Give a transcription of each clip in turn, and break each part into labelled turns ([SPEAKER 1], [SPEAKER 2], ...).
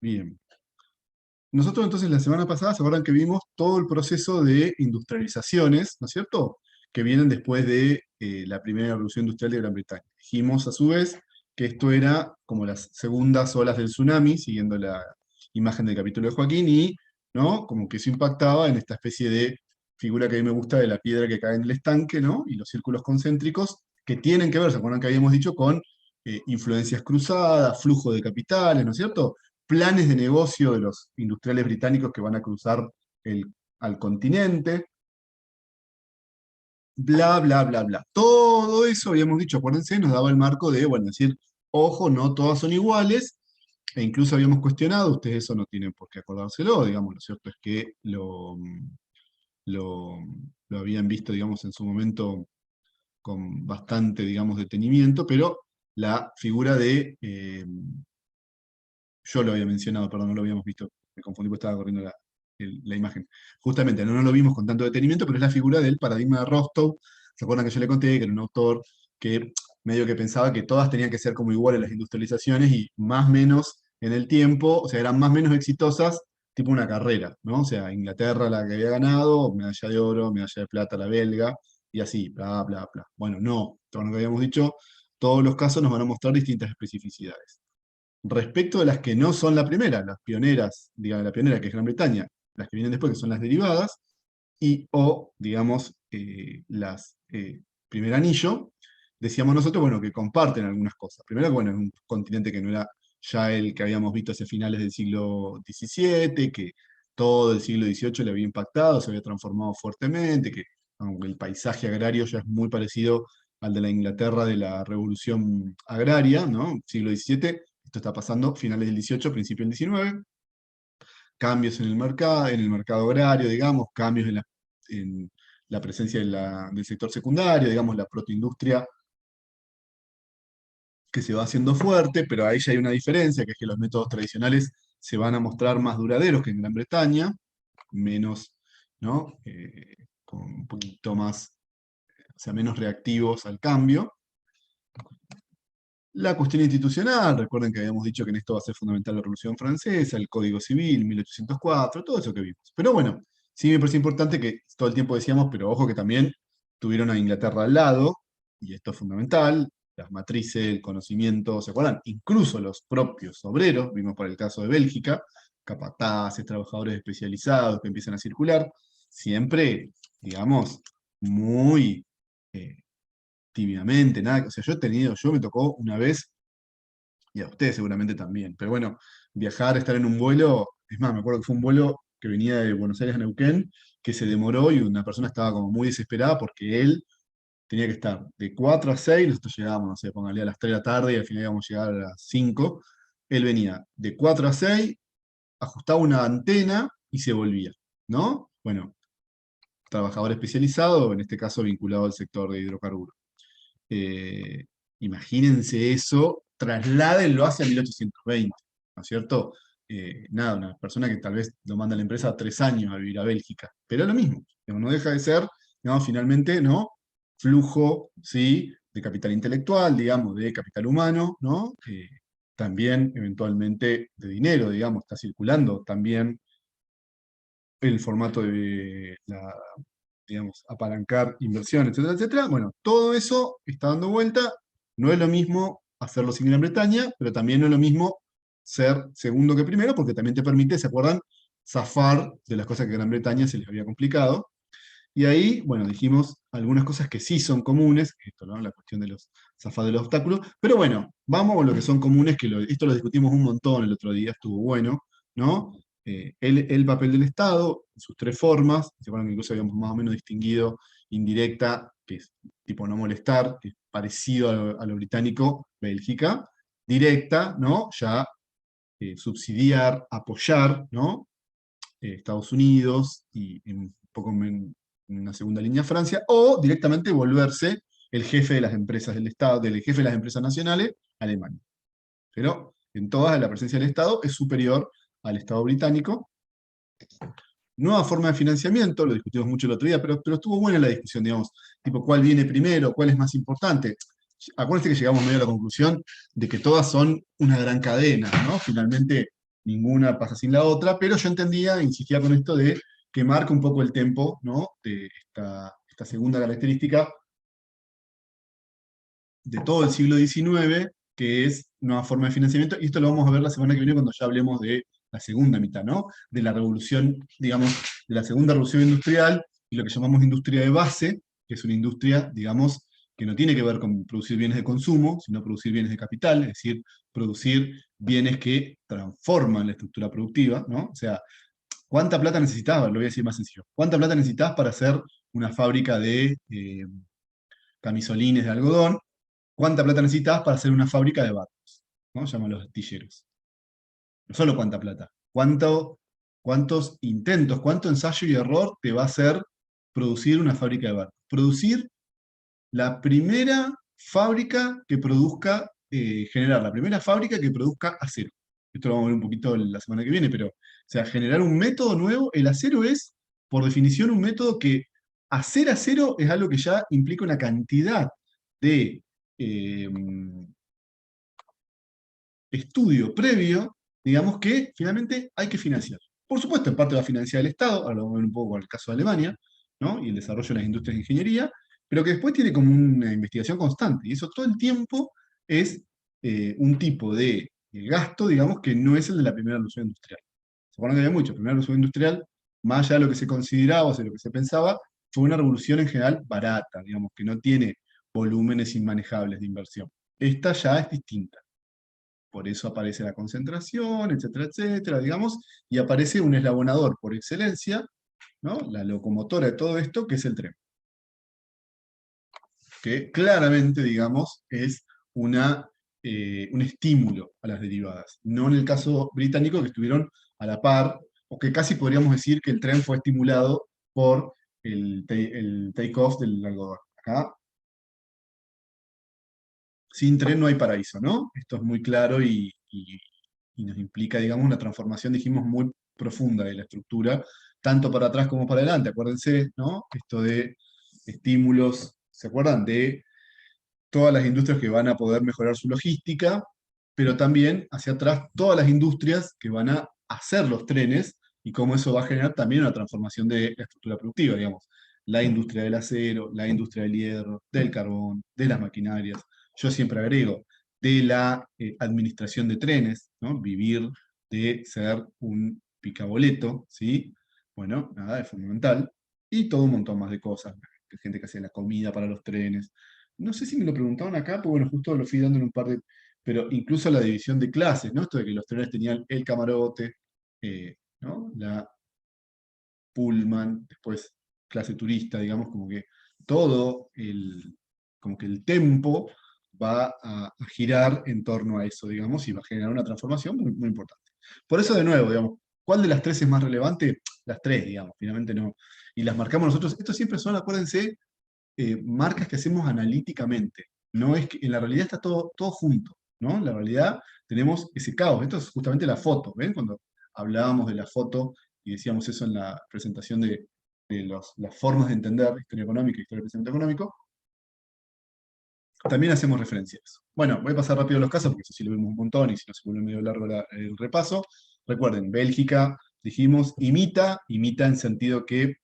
[SPEAKER 1] Bien. Nosotros entonces la semana pasada, ¿se acuerdan que vimos todo el proceso de industrializaciones, ¿no es cierto? Que vienen después de la primera revolución industrial de Gran Bretaña. Dijimos a su vez que esto era como las segundas olas del tsunami, siguiendo la imagen del capítulo de Joaquín, y ¿no? Como que eso impactaba en esta especie de figura que a mí me gusta de la piedra que cae en el estanque, ¿no? Y los círculos concéntricos que tienen que ver, ¿se acuerdan que habíamos dicho? Con influencias cruzadas, flujo de capitales, ¿no es cierto? Planes de negocio de los industriales británicos que van a cruzar el, al continente, bla, bla, bla, bla. Todo eso, habíamos dicho, acuérdense, nos daba el marco de, bueno, decir, ojo, no todas son iguales, e incluso habíamos cuestionado, ustedes eso no tienen por qué acordárselo, digamos, lo cierto es que lo, lo habían visto, digamos, en su momento con bastante, digamos, detenimiento, pero la figura de yo lo había mencionado, perdón, no lo habíamos visto, me confundí porque estaba corriendo la imagen. Justamente, no lo vimos con tanto detenimiento, pero es la figura del paradigma de Rostow. ¿Se acuerdan que yo le conté que era un autor que medio que pensaba que todas tenían que ser como iguales las industrializaciones y más o menos en el tiempo, o sea, eran más o menos exitosas, tipo una carrera, ¿no? O sea, Inglaterra la que había ganado, medalla de oro, medalla de plata la belga, y así, bla, bla, bla. Bueno, no, todo lo que habíamos dicho, todos los casos nos van a mostrar distintas especificidades. Respecto de las que no son la primera, las pioneras, digamos, la pionera que es Gran Bretaña, las que vienen después, que son las derivadas, y o, digamos, las primer anillo, decíamos nosotros, bueno, que comparten algunas cosas. Primero, que, bueno, es un continente que no era ya el que habíamos visto hacia finales del siglo XVII, que todo el siglo XVIII le había impactado, se había transformado fuertemente, que aunque el paisaje agrario ya es muy parecido al de la Inglaterra de la Revolución Agraria, ¿no? Siglo XVII, esto está pasando finales del XVIII, principio del XIX, cambios en el mercado agrario, digamos, cambios en la presencia del sector secundario, digamos, la protoindustria que se va haciendo fuerte, pero ahí ya hay una diferencia, que es que los métodos tradicionales se van a mostrar más duraderos que en Gran Bretaña, menos, ¿no? Con un poquito más, o sea, menos reactivos al cambio. La cuestión institucional, recuerden que habíamos dicho que en esto va a ser fundamental la Revolución Francesa, el Código Civil, 1804, todo eso que vimos. Pero bueno, sí me parece importante que todo el tiempo decíamos, pero ojo que también tuvieron a Inglaterra al lado, y esto es fundamental, las matrices, el conocimiento, ¿se acuerdan? Incluso los propios obreros, vimos por el caso de Bélgica, capataces, trabajadores especializados que empiezan a circular, siempre, digamos, muy tímidamente, nada, o sea, yo me tocó una vez, y a ustedes seguramente también, pero bueno, viajar, estar en un vuelo, es más, me acuerdo que fue un vuelo que venía de Buenos Aires a Neuquén, que se demoró y una persona estaba como muy desesperada porque él tenía que estar de 4 a 6, nosotros llegábamos, no sé, póngale a las 3 de la tarde y al final íbamos a llegar a las 5, él venía de 4 a 6, ajustaba una antena y se volvía, ¿no? Bueno, trabajador especializado, en este caso vinculado al sector de hidrocarburos. Eh, Imagínense eso, trasládenlo hacia 1820, ¿no es cierto? Nada, una persona que tal vez lo manda a la empresa 3 años a vivir a Bélgica, pero es lo mismo, digamos, no deja de ser, digamos, finalmente, ¿no? Flujo, ¿sí? De capital intelectual, digamos, de capital humano, ¿no? También, eventualmente, de dinero, digamos, está circulando también el formato de digamos, apalancar inversiones, etcétera, etcétera. Bueno, todo eso está dando vuelta. No es lo mismo hacerlo sin Gran Bretaña, pero también no es lo mismo ser segundo que primero, porque también te permite, ¿se acuerdan? Zafar de las cosas que Gran Bretaña se les había complicado. Y ahí, bueno, dijimos algunas cosas que sí son comunes, esto, ¿no? La cuestión de los zafar de los obstáculos, pero bueno, vamos con lo que son comunes, que esto lo discutimos un montón el otro día, estuvo bueno, ¿no? El papel del Estado, sus tres formas, se acuerdan que incluso habíamos más o menos distinguido indirecta, que es tipo no molestar, que es parecido a lo británico, Bélgica, directa, ¿no? Ya subsidiar, apoyar, ¿no? Estados Unidos y un poco en una segunda línea Francia, o directamente volverse el jefe de las empresas del Estado, del jefe de las empresas nacionales, Alemania. Pero en todas la presencia del Estado es superior al Estado británico. Nueva forma de financiamiento, lo discutimos mucho el otro día, pero estuvo buena la discusión, digamos, tipo, ¿cuál viene primero? ¿Cuál es más importante? Acuérdense que llegamos medio a la conclusión de que todas son una gran cadena, ¿no? Finalmente, ninguna pasa sin la otra, pero yo entendía, insistía con esto de que marca un poco el tempo, ¿no? De esta segunda característica de todo el siglo XIX, que es nueva forma de financiamiento, y esto lo vamos a ver la semana que viene cuando ya hablemos de la segunda mitad, ¿no? De la revolución, digamos, de la segunda revolución industrial, y lo que llamamos industria de base, que es una industria, digamos, que no tiene que ver con producir bienes de consumo, sino producir bienes de capital, es decir, producir bienes que transforman la estructura productiva, ¿no? O sea, ¿cuánta plata necesitabas? Lo voy a decir más sencillo. ¿Cuánta plata necesitabas para hacer una fábrica de camisolines de algodón? ¿Cuánta plata necesitas para hacer una fábrica de barcos? ¿No? Llaman los astilleros. No solo cuánta plata, cuántos intentos, cuánto ensayo y error te va a hacer producir una fábrica de barcos. Producir la primera fábrica que produzca, generar la primera fábrica que produzca acero. Esto lo vamos a ver un poquito la semana que viene, pero, o sea, generar un método nuevo, el acero es, por definición, un método que hacer acero es algo que ya implica una cantidad de eh, estudio previo, digamos, que finalmente hay que financiar. Por supuesto, en parte va a financiar el Estado, ahora vamos a ver un poco con el caso de Alemania, ¿no? Y el desarrollo de las industrias de ingeniería, pero que después tiene como una investigación constante, y eso todo el tiempo es un tipo de gasto, digamos, que no es el de la primera revolución industrial. Se acuerdan que había mucho, la primera revolución industrial, más allá de lo que se consideraba, o sea, lo que se pensaba, fue una revolución en general barata, digamos, que no tiene volúmenes inmanejables de inversión. Esta ya es distinta. Por eso aparece la concentración, etcétera, etcétera, digamos, y aparece un eslabonador por excelencia, ¿no? La locomotora de todo esto, que es el tren. Que claramente, digamos, es un estímulo a las derivadas. No en el caso británico, que estuvieron a la par, o que casi podríamos decir que el tren fue estimulado por el take-off del algodón. Acá, sin tren no hay paraíso, ¿no? Esto es muy claro y nos implica, digamos, una transformación, dijimos, muy profunda de la estructura, tanto para atrás como para adelante. Acuérdense, ¿no? Esto de estímulos, ¿se acuerdan? De todas las industrias que van a poder mejorar su logística, pero también hacia atrás todas las industrias que van a hacer los trenes y cómo eso va a generar también una transformación de la estructura productiva, digamos. La industria del acero, la industria del hierro, del carbón, de las maquinarias. Yo siempre agrego, de la administración de trenes, ¿no? Vivir de ser un picaboleto, ¿sí? Bueno, nada, es fundamental. Y todo un montón más de cosas. Gente que hace la comida para los trenes, no sé si me lo preguntaban acá, pero bueno, justo lo fui dando en un par de, pero incluso la división de clases, ¿no? Esto de que los trenes tenían el camarote, ¿no? La Pullman, después clase turista, digamos, como que todo como que el tempo va a girar en torno a eso, digamos, y va a generar una transformación muy, muy importante. Por eso, de nuevo, digamos, ¿cuál de las tres es más relevante? Las tres, digamos, finalmente no. Y las marcamos nosotros. Estos siempre son, acuérdense, marcas que hacemos analíticamente. No es que, en la realidad está todo junto, ¿no? En la realidad tenemos ese caos. Esto es justamente la foto, ¿ven? Cuando hablábamos de la foto y decíamos eso en la presentación de las formas de entender historia económica y historia del pensamiento económico, también hacemos referencia a eso. Bueno, voy a pasar rápido los casos, porque eso sí lo vemos un montón y si no se vuelve medio largo el repaso. Recuerden, Bélgica, dijimos, imita en sentido que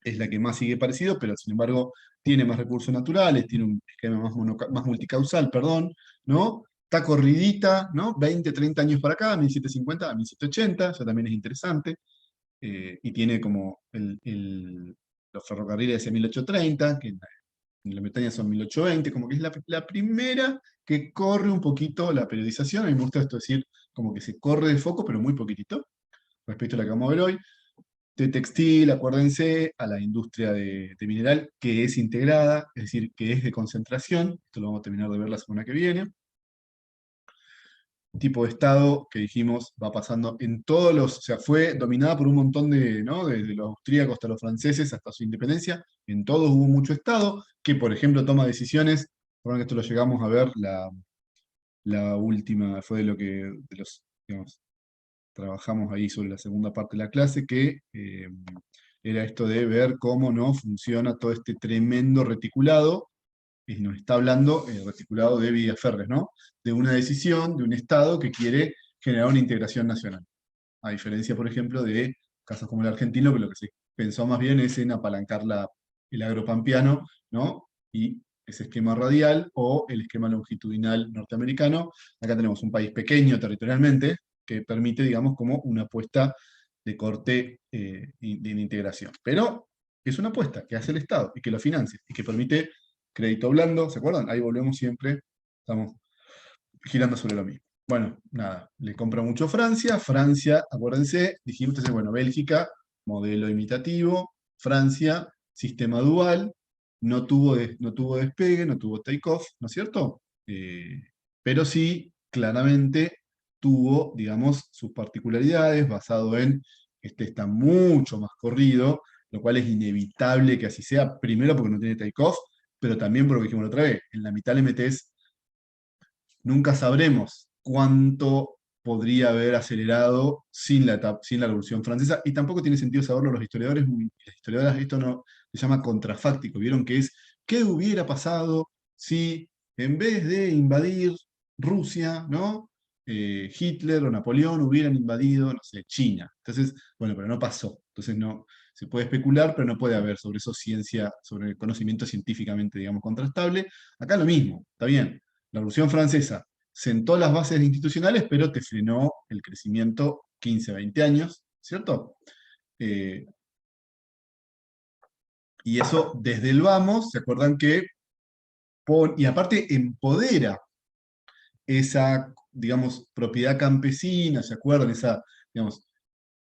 [SPEAKER 1] es la que más sigue parecido, pero sin embargo tiene más recursos naturales, tiene un esquema más multicausal, perdón, ¿no? Está corridita, ¿no? 20, 30 años para acá, 1750 a 1780, ya también es interesante, y tiene como los ferrocarriles hacia 1830, que en la Bretaña son 1820, como que es la primera que corre un poquito la periodización. A mí me gusta esto decir, como que se corre de foco, pero muy poquitito, respecto a la que vamos a ver hoy. De textil, acuérdense, a la industria de mineral, que es integrada, es decir, que es de concentración. Esto lo vamos a terminar de ver la semana que viene. Tipo de Estado que dijimos va pasando en todos los, o sea, fue dominada por un montón de, ¿no? Desde los austríacos hasta los franceses, hasta su independencia, en todos hubo mucho Estado, que por ejemplo toma decisiones, recuerden que esto lo llegamos a ver, la última, fue de lo que, de los, digamos, trabajamos ahí sobre la segunda parte de la clase, que era esto de ver cómo no funciona todo este tremendo reticulado, y nos está hablando el reticulado de Villaferres, ¿no? De una decisión de un Estado que quiere generar una integración nacional. A diferencia, por ejemplo, de casos como el argentino, que lo que se pensó más bien es en apalancar el agropampiano, ¿no? Y ese esquema radial o el esquema longitudinal norteamericano. Acá tenemos un país pequeño territorialmente que permite, digamos, como una apuesta de corte de integración. Pero es una apuesta que hace el Estado y que lo financia y que permite crédito blando, ¿se acuerdan? Ahí volvemos siempre, estamos girando sobre lo mismo. Bueno, nada, le compra mucho Francia. Francia, acuérdense, dijimos, entonces, bueno, Bélgica, modelo imitativo. Francia, sistema dual. No tuvo despegue, no tuvo take-off, ¿no es cierto? Pero sí, claramente tuvo, digamos, sus particularidades, basado en, este está mucho más corrido, lo cual es inevitable que así sea, primero porque no tiene take-off, pero también porque dijimos la otra vez, en la mitad le metes, nunca sabremos cuánto podría haber acelerado sin la Revolución Francesa, y tampoco tiene sentido saberlo los historiadores, las historiadoras, esto no se llama contrafáctico, vieron que es, ¿qué hubiera pasado si en vez de invadir Rusia, ¿no? Hitler o Napoleón hubieran invadido, no sé, China? Entonces, bueno, pero no pasó, entonces no, se puede especular, pero no puede haber sobre eso ciencia, sobre el conocimiento científicamente, digamos, contrastable. Acá lo mismo, está bien, la Revolución Francesa sentó las bases institucionales, pero te frenó el crecimiento 15, 20 años, ¿cierto? Eh, y eso desde el vamos, ¿se acuerdan que y aparte empodera esa, digamos, propiedad campesina, ¿se acuerdan? Esa, digamos,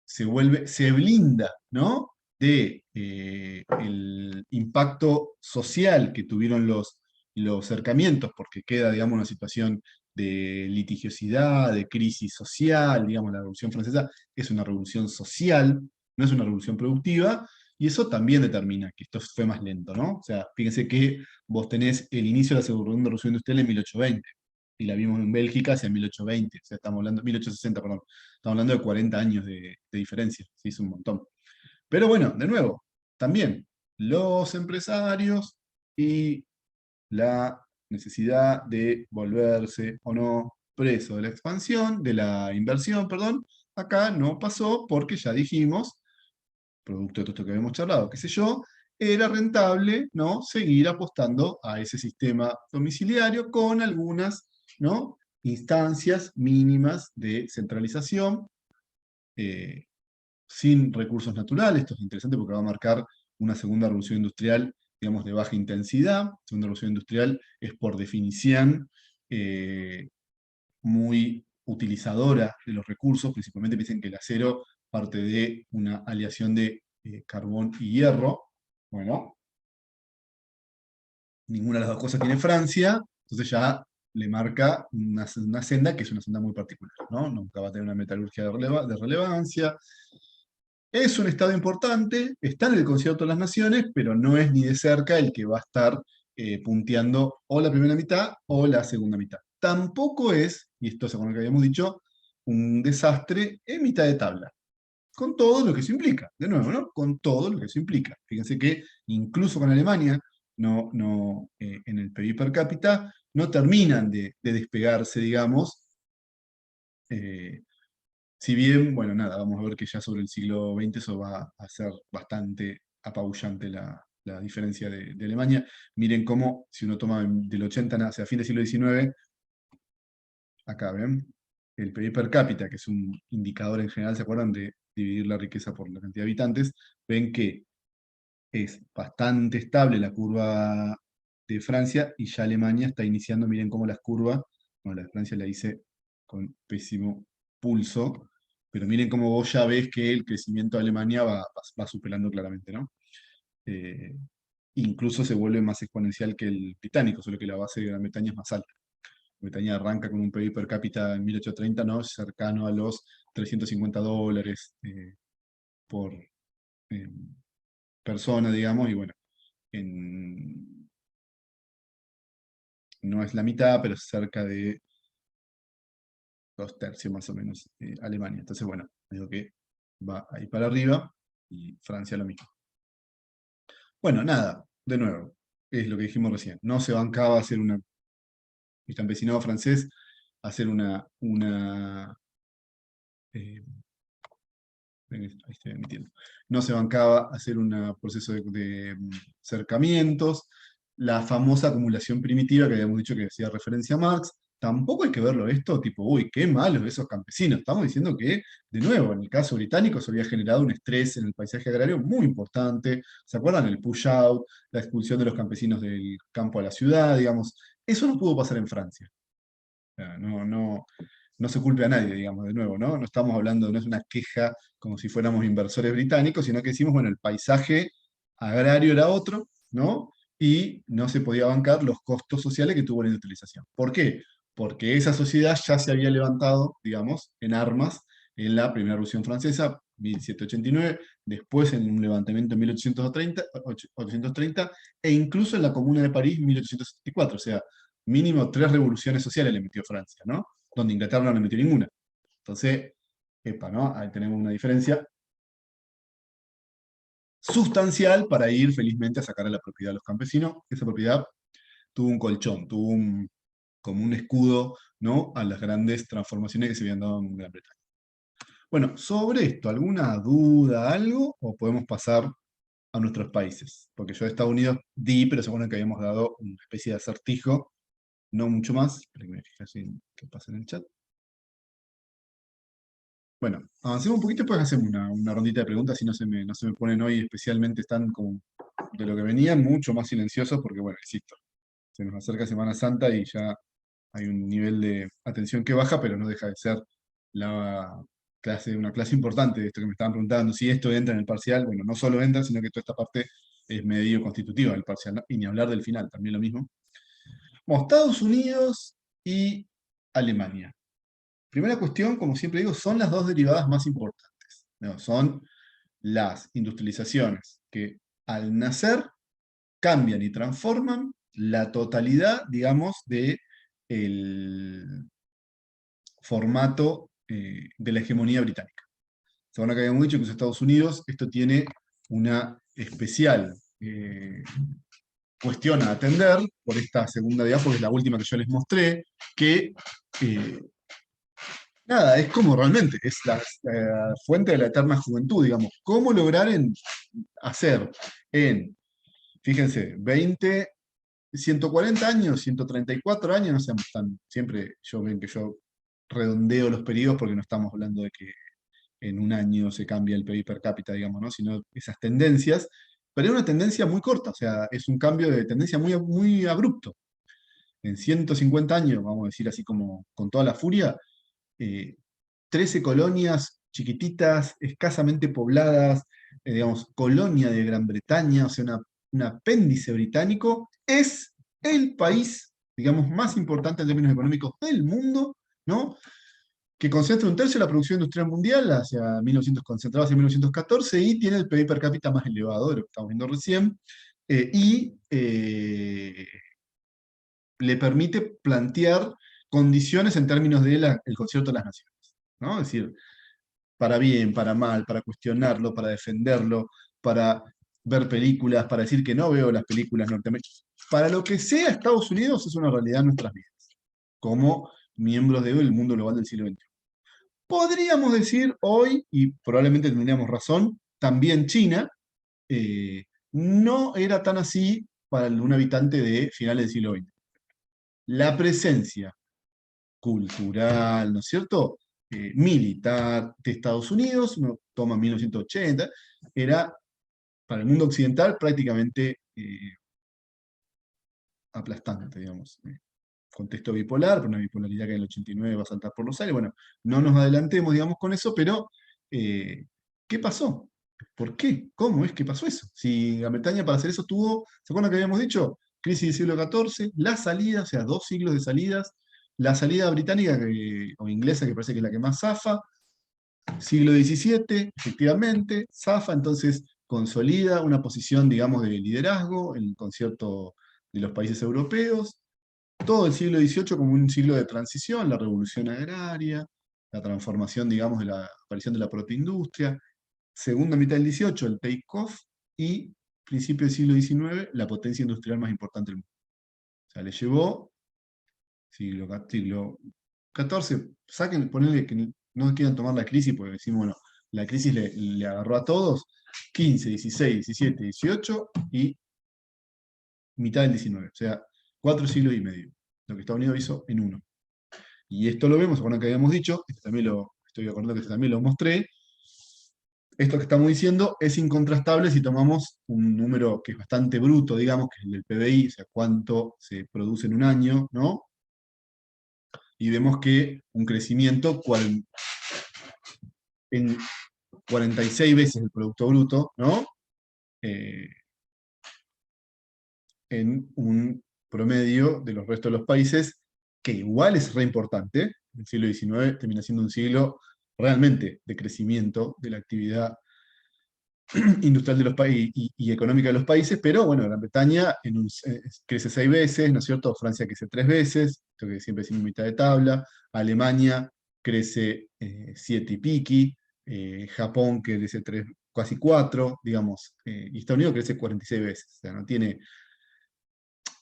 [SPEAKER 1] se blinda, ¿no? De el impacto social que tuvieron los cercamientos, porque queda, digamos, una situación de litigiosidad, de crisis social, digamos, la Revolución Francesa es una revolución social, no es una revolución productiva, y eso también determina que esto fue más lento, ¿no? O sea, fíjense que vos tenés el inicio de la Segunda Revolución Industrial en 1820, y la vimos en Bélgica hacia 1820, o sea, estamos hablando, 1860, perdón, estamos hablando de 40 años de diferencia, sí, es un montón. Pero bueno, de nuevo, también los empresarios y la necesidad de volverse o no preso de la expansión, de la inversión, perdón, acá no pasó porque ya dijimos, producto de todo esto que habíamos charlado, qué sé yo, era rentable, ¿no? Seguir apostando a ese sistema domiciliario con algunas, ¿no? Instancias mínimas de centralización, eh, sin recursos naturales. Esto es interesante porque va a marcar una segunda revolución industrial, digamos, de baja intensidad. Segunda revolución industrial es por definición muy utilizadora de los recursos, principalmente piensen que el acero parte de una aleación de carbón y hierro. Bueno, ninguna de las dos cosas tiene Francia, entonces ya le marca una senda que es una senda muy particular, ¿no? Nunca va a tener una metalurgia de relevancia. Es un estado importante, está en el concierto de las naciones, pero no es ni de cerca el que va a estar punteando o la primera mitad o la segunda mitad. Tampoco es, y esto es con lo que habíamos dicho, un desastre en mitad de tabla, con todo lo que eso implica. De nuevo, ¿no? Con todo lo que eso implica. Fíjense que incluso con Alemania, en el PIB per cápita, no terminan de despegarse, digamos, eh, si bien, bueno, nada, vamos a ver que ya sobre el siglo XX eso va a ser bastante apabullante la diferencia de Alemania. Miren cómo, si uno toma del 80 hacia fin del siglo XIX, acá ven, el PIB per cápita, que es un indicador en general, ¿se acuerdan de dividir la riqueza por la cantidad de habitantes? Ven que es bastante estable la curva de Francia y ya Alemania está iniciando, miren cómo las curvas, bueno, la de Francia la hice con pésimo pulso, pero miren cómo vos ya ves que el crecimiento de Alemania va superando claramente, ¿no? Eh, Incluso se vuelve más exponencial que el británico, solo que la base de Gran Bretaña es más alta. Bretaña arranca con un PIB per cápita en 1830, ¿no? Cercano a los $350 por eh, persona, digamos, y bueno, en, no es la mitad, pero es cerca de 2 tercios más o menos Alemania. Entonces, bueno, digo que va ahí para arriba y Francia lo mismo. Bueno, nada, de nuevo, es lo que dijimos recién. No se bancaba hacer el campesinado francés, hacer una eh, ahí estoy emitiendo. No se bancaba hacer un proceso de cercamientos, la famosa acumulación primitiva que habíamos dicho que hacía referencia a Marx. Tampoco hay que verlo esto tipo, uy, qué malos esos campesinos. Estamos diciendo que, de nuevo, en el caso británico se había generado un estrés en el paisaje agrario muy importante. ¿Se acuerdan? El push-out, la expulsión de los campesinos del campo a la ciudad, digamos. Eso no pudo pasar en Francia. O sea, no se culpe a nadie, digamos, de nuevo, ¿no? No estamos hablando, no es una queja como si fuéramos inversores británicos, sino que decimos, bueno, el paisaje agrario era otro, ¿no? Y no se podía bancar los costos sociales que tuvo la industrialización. ¿Por qué? Porque esa sociedad ya se había levantado, digamos, en armas en la Primera Revolución Francesa, 1789, después en un levantamiento en 1830, e incluso en la Comuna de París, 1874. O sea, mínimo 3 revoluciones sociales le metió Francia, ¿no? Donde Inglaterra no le metió ninguna. Entonces, epa, ¿no? Ahí tenemos una diferencia sustancial para ir felizmente a sacar a la propiedad a los campesinos. Esa propiedad tuvo un colchón, como un escudo, ¿no? A las grandes transformaciones que se habían dado en Gran Bretaña. Bueno, sobre esto, ¿alguna duda, algo? ¿O podemos pasar a nuestros países? Porque yo de Estados Unidos di, pero se supone que habíamos dado una especie de acertijo, no mucho más. Espera que me fije así qué pasa en el chat. Bueno, avancemos un poquito, pues hacemos una rondita de preguntas, si no se me ponen hoy especialmente, están como de lo que venían, mucho más silenciosos, porque bueno, insisto, se nos acerca Semana Santa y ya hay un nivel de atención que baja, pero no deja de ser una clase importante de esto que me estaban preguntando, si esto entra en el parcial. Bueno, no solo entra, sino que toda esta parte es medio constitutiva del parcial, ¿no? Y ni hablar del final, también lo mismo. Bueno, Estados Unidos y Alemania. Primera cuestión, como siempre digo, son las dos derivadas más importantes, ¿no? Son las industrializaciones que al nacer cambian y transforman la totalidad, digamos, de el formato de la hegemonía británica. Según que habíamos dicho que los Estados Unidos, esto tiene una especial cuestión a atender por esta segunda diápositiva, que es la última que yo les mostré, que nada, es como realmente, es la fuente de la eterna juventud, digamos. ¿Cómo lograr hacer en, fíjense, 20, 140 años, 134 años, no seamos tan, siempre yo ven que yo redondeo los periodos porque no estamos hablando de que en un año se cambia el PIB per cápita, digamos, ¿no? Sino esas tendencias, pero es una tendencia muy corta, o sea, es un cambio de tendencia muy, muy abrupto. En 150 años, vamos a decir así como con toda la furia, eh, 13 colonias chiquititas, escasamente pobladas, digamos, colonia de Gran Bretaña, o sea, un apéndice británico, es el país, digamos, más importante en términos económicos del mundo, ¿no? Que concentra un tercio de la producción industrial mundial hacia 1900, concentrado hacia 1914, y tiene el PIB per cápita más elevado de lo que estamos viendo recién, y le permite plantear condiciones en términos del concierto de las naciones, ¿no? Es decir, para bien, para mal, para cuestionarlo, para defenderlo, para ver películas, para decir que no veo las películas norteamericanas. Para lo que sea, Estados Unidos es una realidad en nuestras vidas, como miembros del mundo global del siglo XXI. Podríamos decir hoy, y probablemente tendríamos razón, también China no era tan así para un habitante de finales del siglo XX. La presencia cultural, ¿no es cierto? Militar de Estados Unidos, uno toma 1980, era para el mundo occidental prácticamente aplastante, digamos. Contexto bipolar, pero una bipolaridad que en el 89 va a saltar por los aires. Bueno, no nos adelantemos, digamos, con eso, pero ¿qué pasó? ¿Por qué? ¿Cómo es que pasó eso? Si Gran Bretaña para hacer eso tuvo, ¿se acuerdan que habíamos dicho? Crisis del siglo XIV, la salida, o sea, 2 siglos de salidas, la salida británica o inglesa, que parece que es la que más zafa, siglo XVII, efectivamente, zafa, entonces consolida una posición, digamos, de liderazgo en el concierto de los países europeos, todo el siglo XVIII como un siglo de transición, la revolución agraria, la transformación, digamos, de la aparición de la protoindustria, segunda mitad del XVIII, el take-off, y principio del siglo XIX, la potencia industrial más importante del mundo. O sea, le llevó siglo XIV, saquen, ponele que no quieran tomar la crisis, porque decimos, bueno, la crisis le agarró a todos, 15, 16, 17, 18 y mitad del 19, o sea, 4 siglos y medio, lo que Estados Unidos hizo en uno. Y esto lo vemos, ¿se acuerdan que habíamos dicho? Estoy acordando que este también lo mostré. Esto que estamos diciendo es incontrastable si tomamos un número que es bastante bruto, digamos, que es el del PBI, o sea, cuánto se produce en un año, ¿no? Y vemos que un crecimiento en 46 veces el Producto Bruto, ¿no? Eh, en un promedio de los restos de los países, que igual es re importante. El siglo XIX termina siendo un siglo realmente de crecimiento de la actividad industrial de los países y económica de los países, pero bueno, Gran Bretaña crece 6 veces, ¿no es cierto? Francia crece 3 veces, esto que siempre decimos mitad de tabla, Alemania crece 7 y piqui, Japón crece 3, casi 4, digamos, y Estados Unidos crece 46 veces, o sea, no tiene,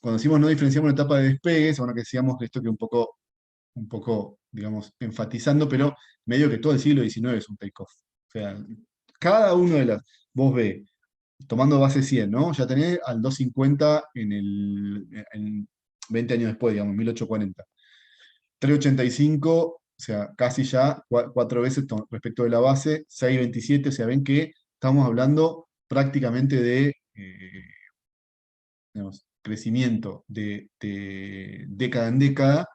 [SPEAKER 1] cuando decimos no diferenciamos la etapa de despegue, bueno, que decíamos esto que un poco, digamos, enfatizando, pero medio que todo el siglo XIX es un take-off. O sea, cada uno de las, vos ves, tomando base 100, ¿no? Ya tenés al 250 en 20 años después, digamos, 1840. 385, o sea, casi ya 4 veces respecto de la base, 627, o sea, ven que estamos hablando prácticamente de digamos, crecimiento de década en década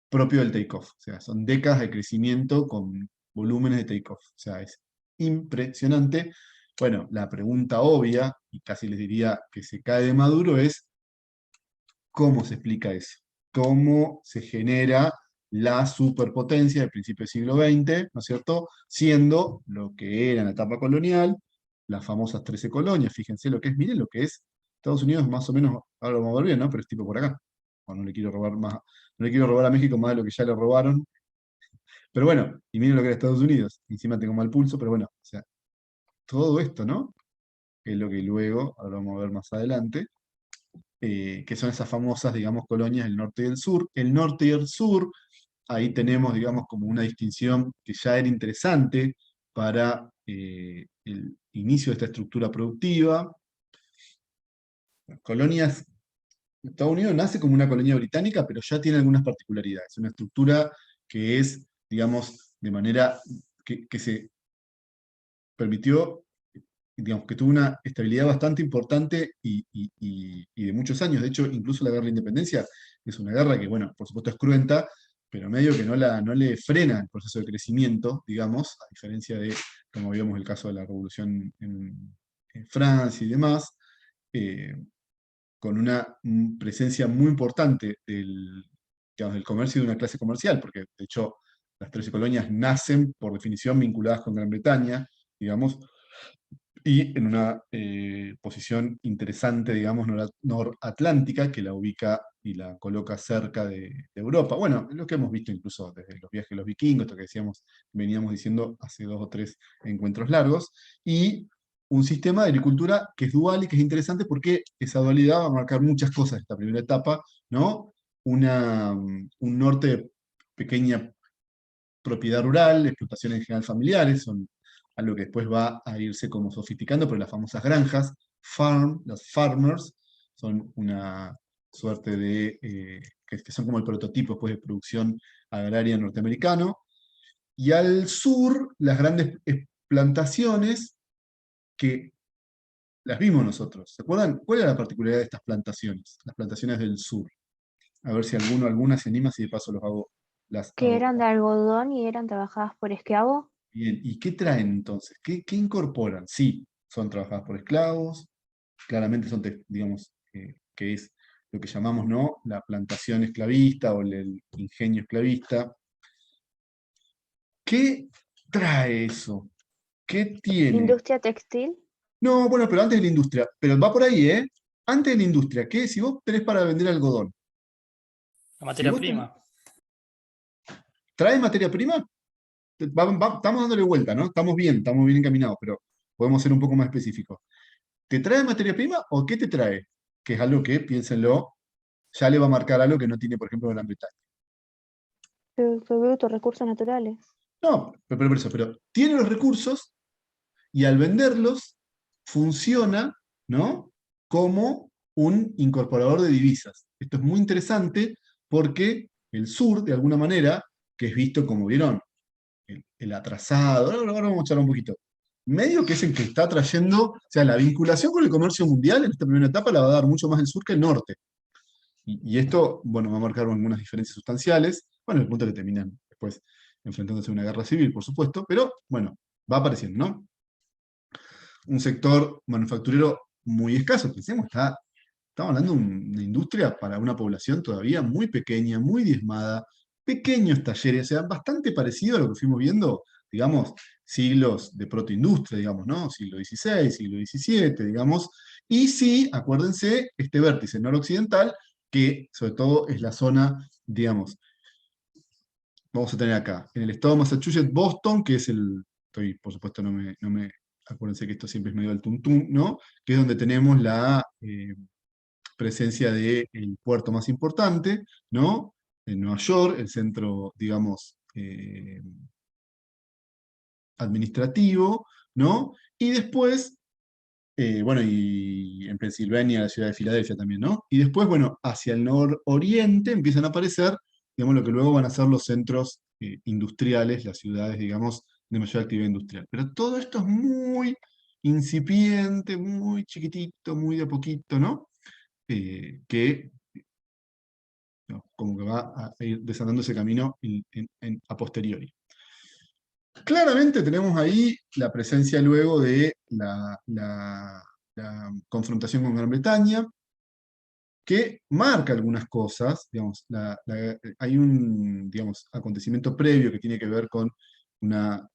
[SPEAKER 1] propio del takeoff. O sea, son décadas de crecimiento con volúmenes de takeoff. O sea, es impresionante. Bueno, la pregunta obvia, y casi les diría que se cae de maduro, es ¿cómo se explica eso? ¿Cómo se genera la superpotencia del principio del siglo XX, ¿no es cierto? Siendo lo que era en la etapa colonial, las famosas 13 colonias, fíjense lo que es, miren lo que es Estados Unidos más o menos, ahora lo vamos a ver bien, ¿no? Pero es tipo por acá. Bueno, no le quiero robar más, no le quiero robar a México más de lo que ya le robaron. Pero bueno, y miren lo que era Estados Unidos. Encima tengo mal pulso, pero bueno, o sea, todo esto, ¿no? Es lo que luego, ahora vamos a ver más adelante, que son esas famosas, digamos, colonias del norte y del sur. El norte y el sur, ahí tenemos, digamos, como una distinción que ya era interesante para el inicio de esta estructura productiva. Las colonias, Estados Unidos nace como una colonia británica, pero ya tiene algunas particularidades. Una estructura que es, digamos, de manera que se permitió, digamos, que tuvo una estabilidad bastante importante y de muchos años. De hecho, incluso la guerra de la independencia es una guerra que, bueno, por supuesto es cruenta, pero medio que no le frena el proceso de crecimiento, digamos, a diferencia de, como vimos el caso de la revolución en Francia y demás, eh, con una presencia muy importante digamos, del comercio y de una clase comercial, porque de hecho las 13 colonias nacen por definición vinculadas con Gran Bretaña, digamos, y en una posición interesante, digamos, noratlántica, que la ubica y la coloca cerca de Europa. Bueno, lo que hemos visto incluso desde los viajes de los vikingos, esto que decíamos, veníamos diciendo hace 2 o 3 encuentros largos, y un sistema de agricultura que es dual y que es interesante porque esa dualidad va a marcar muchas cosas en esta primera etapa, ¿no? Un norte de pequeña propiedad rural, explotaciones en general familiares, son algo que después va a irse como sofisticando, pero las famosas granjas, los farmers, son una suerte de, que son como el prototipo después de producción agraria norteamericano, y al sur las grandes plantaciones que las vimos nosotros. ¿Se acuerdan? ¿Cuál era la particularidad de estas plantaciones? Las plantaciones del sur. A ver si alguna se anima, si de paso las
[SPEAKER 2] Que
[SPEAKER 1] hago.
[SPEAKER 2] eran de algodón y eran trabajadas por esclavos.
[SPEAKER 1] Bien, ¿y qué traen entonces? ¿Qué incorporan? Sí, son trabajadas por esclavos, claramente son, digamos, que es lo que llamamos, ¿no? La plantación esclavista o el ingenio esclavista. ¿Qué trae eso? ¿Qué tiene?
[SPEAKER 2] Industria textil.
[SPEAKER 1] No, bueno, pero antes de la industria, pero va por ahí, ¿eh? Antes de la industria, ¿qué? Si vos tenés para vender algodón,
[SPEAKER 3] La
[SPEAKER 1] si
[SPEAKER 3] materia
[SPEAKER 1] vos tenés,
[SPEAKER 3] prima.
[SPEAKER 1] ¿traes materia prima? Estamos dándole vuelta, ¿no? Estamos bien encaminados, pero podemos ser un poco más específicos. ¿Te trae materia prima o qué te trae? Que es algo que, piénsenlo, ya le va a marcar algo que no tiene, por ejemplo, Gran Bretaña.
[SPEAKER 2] Productos brutos, recursos naturales.
[SPEAKER 1] No, pero tiene los recursos y al venderlos funciona, ¿no? Como un incorporador de divisas. Esto es muy interesante porque el sur, de alguna manera, que es visto como, ¿vieron? El atrasado, ahora vamos a charlar un poquito. Medio que es el que está trayendo, o sea, la vinculación con el comercio mundial en esta primera etapa la va a dar mucho más el sur que el norte. Y esto, bueno, va a marcar algunas diferencias sustanciales, bueno, el punto que terminan después enfrentándose a una guerra civil, por supuesto, pero bueno, va apareciendo, ¿no? Un sector manufacturero muy escaso, pensemos, estamos hablando de una industria para una población todavía muy pequeña, muy diezmada, pequeños talleres, o sea, bastante parecido a lo que fuimos viendo, digamos, siglos de protoindustria, digamos, ¿no? Siglo XVI, siglo XVII, digamos, y sí, acuérdense, este vértice noroccidental, que sobre todo es la zona, digamos, vamos a tener acá, en el estado de Massachusetts, Boston, que es por supuesto acuérdense que esto siempre es medio del tuntún, ¿no? Que es donde tenemos la presencia del puerto más importante, ¿no? En Nueva York, el centro, digamos, administrativo, ¿no? Y después, bueno, y en Pensilvania, la ciudad de Filadelfia también, ¿no? Y después, bueno, hacia el nororiente empiezan a aparecer, digamos, lo que luego van a ser los centros industriales, las ciudades, digamos, de mayor actividad industrial. Pero todo esto es muy incipiente, muy chiquitito, muy de a poquito, ¿no? Que ¿no? Como que va a ir desandando ese camino a posteriori. Claramente tenemos ahí la presencia luego de la confrontación con Gran Bretaña, que marca algunas cosas, digamos, hay un, digamos, acontecimiento previo que tiene que ver con un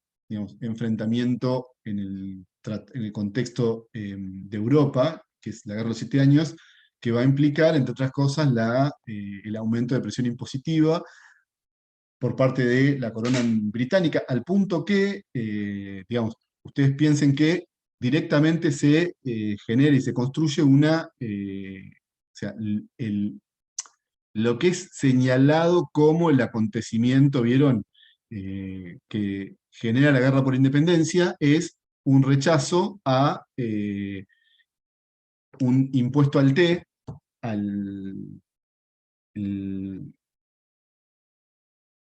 [SPEAKER 1] enfrentamiento en el contexto de Europa, que es la Guerra de los Siete Años, que va a implicar, entre otras cosas, el aumento de presión impositiva por parte de la corona británica, al punto que, digamos, ustedes piensen que directamente se genera y se construye o sea, lo que es señalado como el acontecimiento, ¿vieron? Que genera la guerra por independencia, es un rechazo a un impuesto al té, al, el-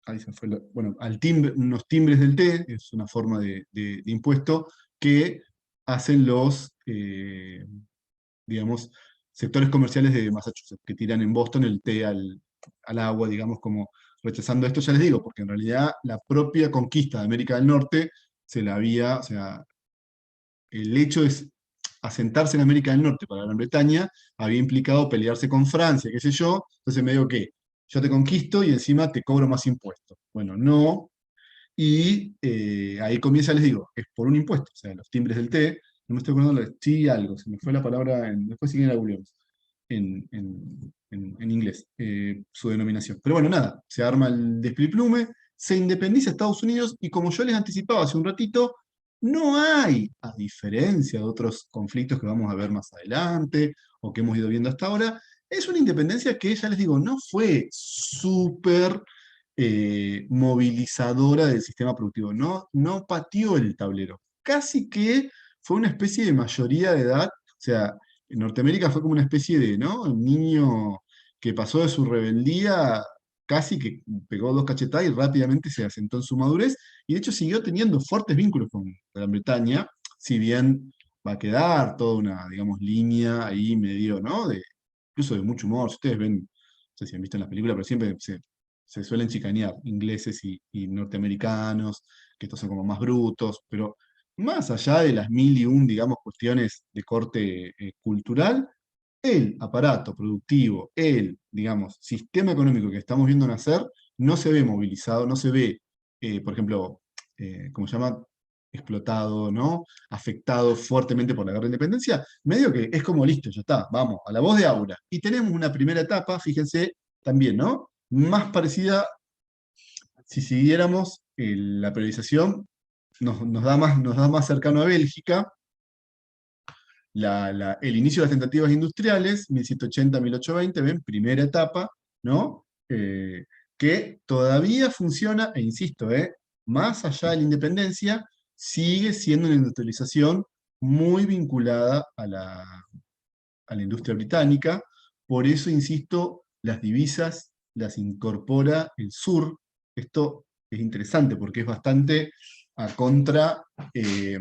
[SPEAKER 1] ahí se fue bueno, al timbre, unos timbres del té, es una forma de impuesto que hacen digamos, sectores comerciales de Massachusetts, que tiran en Boston el té al agua, digamos, como rechazando esto, ya les digo, porque en realidad la propia conquista de América del Norte o sea, el hecho de asentarse en América del Norte para Gran Bretaña había implicado pelearse con Francia, qué sé yo, entonces me digo que yo te conquisto y encima te cobro más impuestos. Bueno, no, y ahí comienza, les digo, es por un impuesto, o sea, los timbres del té, no me estoy acordando, sí algo, se me fue la palabra, después siguen la googleamos, en inglés, su denominación. Pero bueno, nada, se arma el despliplume, se independiza Estados Unidos, y como yo les anticipaba hace un ratito, no hay, a diferencia de otros conflictos que vamos a ver más adelante, o que hemos ido viendo hasta ahora, es una independencia que, ya les digo, no fue súper movilizadora del sistema productivo, no pateó el tablero, casi que fue una especie de mayoría de edad, o sea, en Norteamérica fue como una especie de, ¿no? Un niño que pasó de su rebeldía, casi que pegó dos cachetadas y rápidamente se asentó en su madurez, y de hecho siguió teniendo fuertes vínculos con Gran Bretaña, si bien va a quedar toda una, digamos, línea ahí medio, ¿no? Incluso de mucho humor, si ustedes ven, no sé si han visto en la película, pero siempre se suelen chicanear ingleses y norteamericanos, que estos son como más brutos, pero más allá de las mil y un, digamos, cuestiones de corte cultural, el aparato productivo, el, digamos, sistema económico que estamos viendo nacer, no se ve movilizado, no se ve, por ejemplo, ¿cómo se llama? Explotado, ¿no? Afectado fuertemente por la guerra de independencia, medio que es como listo, ya está, vamos, a la voz de Aura. Y tenemos una primera etapa, fíjense, también, ¿no? Más parecida, si siguiéramos la periodización, nos da más cercano a Bélgica, el inicio de las tentativas industriales, 1780-1820, ven, primera etapa, ¿no? Que todavía funciona, e insisto, más allá de la independencia, sigue siendo una industrialización muy vinculada a la industria británica. Por eso, insisto, las divisas las incorpora el sur. Esto es interesante porque es bastante a eh,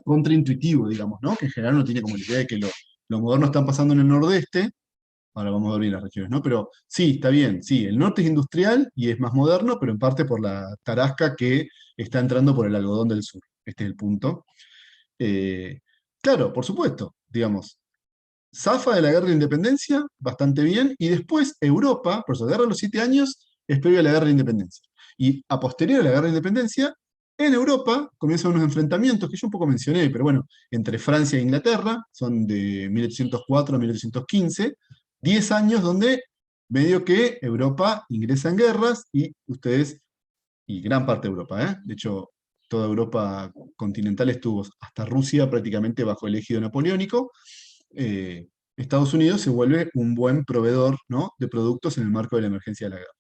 [SPEAKER 1] contraintuitivo, digamos, ¿no? Que en general uno tiene como la idea de que lo moderno está pasando en el nordeste. Ahora vamos a ver bien las regiones, ¿no? Pero sí, está bien, sí, el norte es industrial y es más moderno, pero en parte por la tarasca que está entrando por el algodón del sur. Este es el punto. Eh, claro, por supuesto, digamos, zafa de la guerra de independencia, bastante bien, y después Europa, por eso la guerra de los 7 años, es previa a la guerra de independencia. Y a posterior a la guerra de independencia, en Europa comienzan unos enfrentamientos que yo un poco mencioné, pero bueno, entre Francia e Inglaterra, son de 1804 a 1815, 10 años donde medio que Europa ingresa en guerras y ustedes, y gran parte de Europa, de hecho, toda Europa continental estuvo hasta Rusia prácticamente bajo el ejido napoleónico. eh, Estados Unidos se vuelve un buen proveedor, ¿no?, de productos en el marco de la emergencia de la guerra.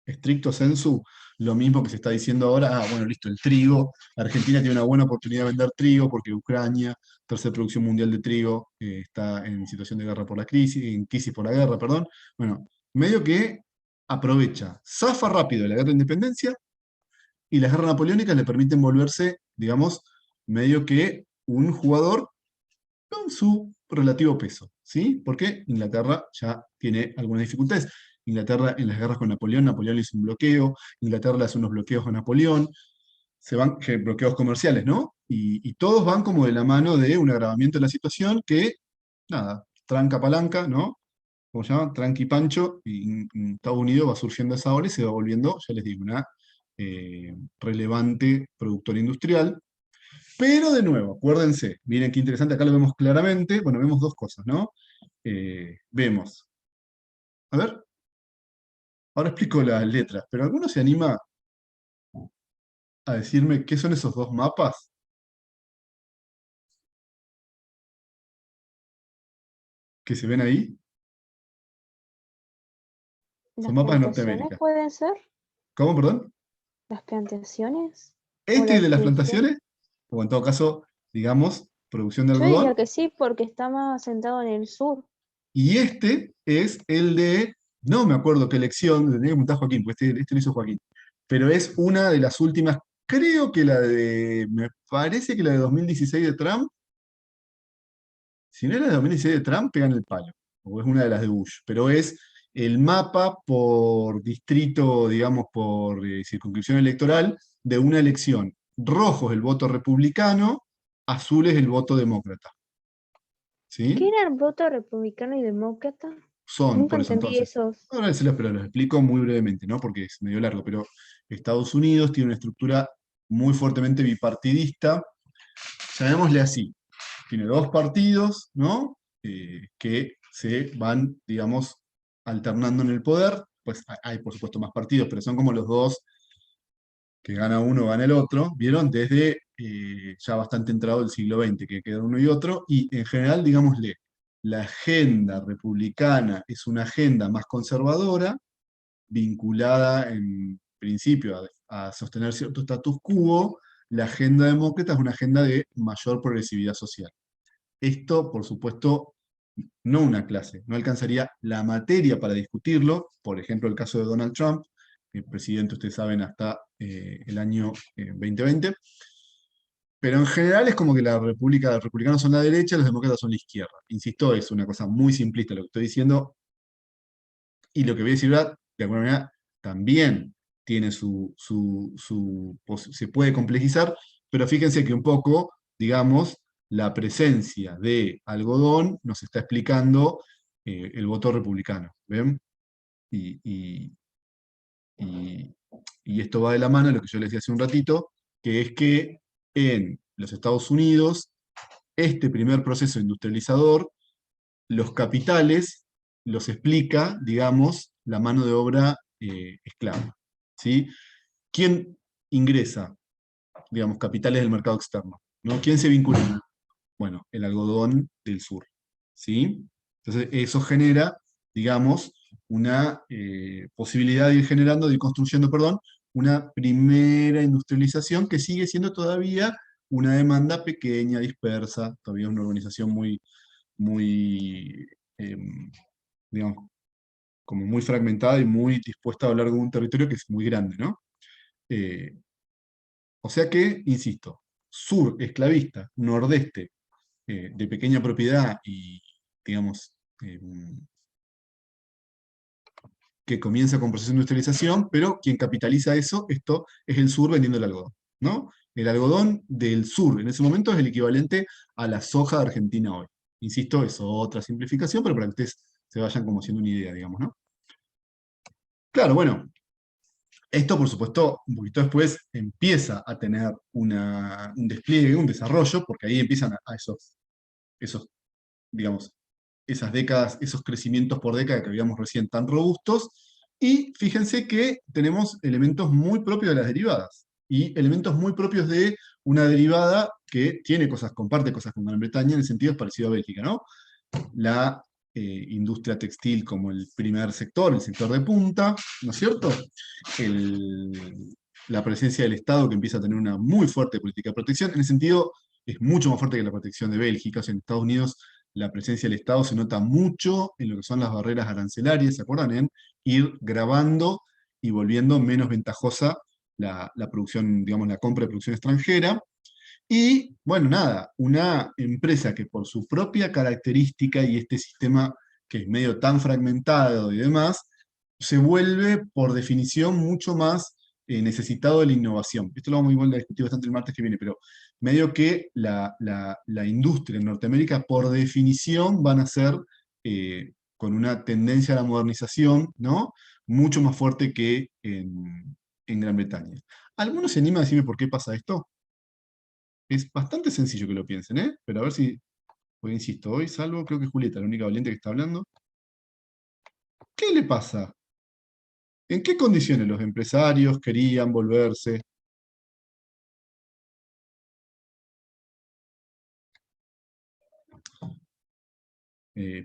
[SPEAKER 1] Estricto sensu, lo mismo que se está diciendo ahora, bueno, listo, el trigo, Argentina tiene una buena oportunidad de vender trigo porque Ucrania, tercera producción mundial de trigo, está en situación de guerra por la crisis, en crisis por la guerra, perdón. Bueno, medio que aprovecha, zafa rápido de la guerra de independencia y las guerras napoleónicas le permiten volverse, digamos, medio que un jugador con su relativo peso, ¿sí? Porque Inglaterra ya tiene algunas dificultades. Inglaterra en las guerras con Napoleón, Napoleón le hizo un bloqueo, Inglaterra le hace unos bloqueos a Napoleón, se van, bloqueos comerciales, ¿no? Y todos van como de la mano de un agravamiento de la situación que, nada, tranca palanca, ¿no? Como se llama, tranqui pancho, y en Estados Unidos va surgiendo esa ola y se va volviendo, ya les digo, una relevante productora industrial. Pero de nuevo, acuérdense, miren qué interesante, acá lo vemos claramente, bueno, vemos dos cosas, ¿no? Vemos, a ver, ahora explico las letras, pero ¿alguno se anima a decirme qué son esos dos mapas que se ven ahí? Son
[SPEAKER 2] ¿Las
[SPEAKER 1] mapas de
[SPEAKER 2] plantaciones
[SPEAKER 1] Norteamérica.
[SPEAKER 2] pueden ser?
[SPEAKER 1] ¿Cómo, perdón?
[SPEAKER 2] ¿Las plantaciones? ¿O
[SPEAKER 1] Este
[SPEAKER 2] la
[SPEAKER 1] es de las
[SPEAKER 2] distribución?
[SPEAKER 1] plantaciones, o en todo caso, digamos, producción de
[SPEAKER 2] Yo
[SPEAKER 1] algodón,
[SPEAKER 2] diría que sí, porque está más asentado en el sur.
[SPEAKER 1] y este es el de, no me acuerdo qué elección, le tenía que preguntar a Joaquín, pues este lo hizo Joaquín, pero es una de las últimas, creo que me parece que la de 2016 de Trump, si no es la de 2016 de Trump, pegan el palo, o es una de las de Bush, pero es el mapa por distrito, digamos, por circunscripción electoral de una elección. Rojo es el voto republicano, azul es el voto demócrata.
[SPEAKER 2] ¿Qué
[SPEAKER 1] ¿Sí?
[SPEAKER 2] era el voto republicano y demócrata?
[SPEAKER 1] Son,
[SPEAKER 2] Nunca
[SPEAKER 1] por eso
[SPEAKER 2] entendí
[SPEAKER 1] entonces.
[SPEAKER 2] esos.
[SPEAKER 1] Ahora se los, pero los explico muy brevemente, ¿no? Porque es medio largo, pero Estados Unidos tiene una estructura muy fuertemente bipartidista, llamémosle así. Tiene dos partidos, ¿no? Que se van, digamos, alternando en el poder. Pues hay, por supuesto, más partidos, pero son como los dos que gana uno, gana el otro, ¿vieron? Desde ya bastante entrado el siglo XX, que queda uno y otro, y en general, digámosle, la agenda republicana es una agenda más conservadora, vinculada en principio a sostener cierto status quo. La agenda demócrata es una agenda de mayor progresividad social. Esto, por supuesto, no una clase, no alcanzaría la materia para discutirlo, por ejemplo, el caso de Donald Trump, el presidente, ustedes saben, hasta el año 2020, pero en general es como que los republicanos son la derecha, los demócratas son la izquierda. Insisto, es una cosa muy simplista lo que estoy diciendo, y lo que voy a decir ahora, de alguna manera, también tiene se puede complejizar, pero fíjense que un poco, digamos, la presencia de algodón nos está explicando el voto republicano, ¿ven? Y, y- y- y esto va de la mano de lo que yo les decía hace un ratito, que es que en los Estados Unidos, este primer proceso industrializador, los capitales los explica, digamos, la mano de obra esclava. ¿Sí? ¿Quién ingresa, digamos, capitales del mercado externo? ¿No? ¿Quién se vincula? Bueno, el algodón del sur. ¿Sí? Entonces, eso genera, digamos, una posibilidad de ir generando, de ir construyendo, perdón, una primera industrialización que sigue siendo todavía una demanda pequeña, dispersa, todavía una urbanización muy, digamos, como muy fragmentada y muy dispuesta a hablar de un territorio que es muy grande, ¿no? Eh, o sea que, insisto, sur esclavista, nordeste de pequeña propiedad y, digamos, que comienza con proceso de industrialización, pero quien capitaliza eso, esto es el sur vendiendo el algodón, ¿no? El algodón del sur en ese momento es el equivalente a la soja de Argentina hoy. Insisto, es otra simplificación, pero para que ustedes se vayan como haciendo una idea, digamos, ¿no? Claro, bueno, esto por supuesto un poquito después empieza a tener un despliegue, un desarrollo, porque ahí empiezan a esos, digamos, esas décadas, esos crecimientos por década que habíamos recién tan robustos, y fíjense que tenemos elementos muy propios de las derivadas, y elementos muy propios de una derivada que tiene cosas, comparte cosas con Gran Bretaña, en el sentido es parecido a Bélgica, ¿no? La industria textil como el primer sector, el sector de punta, ¿no es cierto? La presencia del Estado que empieza a tener una muy fuerte política de protección, en ese sentido es mucho más fuerte que la protección de Bélgica, o sea, en Estados Unidos la presencia del Estado se nota mucho en lo que son las barreras arancelarias, ¿se acuerdan? En ir grabando y volviendo menos ventajosa la producción, digamos, la compra de producción extranjera. Y, bueno, nada, una empresa que por su propia característica y este sistema que es medio tan fragmentado y demás, se vuelve, por definición, mucho más necesitado de la innovación. Esto lo vamos igual a discutir bastante el martes que viene, pero medio que la industria en Norteamérica, por definición, van a ser con una tendencia a la modernización, ¿no? Mucho más fuerte que en Gran Bretaña. ¿Alguno se anima a decirme por qué pasa esto? Es bastante sencillo que lo piensen, ¿eh? Pero a ver si, pues insisto, hoy salvo, creo que es Julieta, la única valiente que está hablando. ¿Qué le pasa? ¿En qué condiciones los empresarios querían volverse?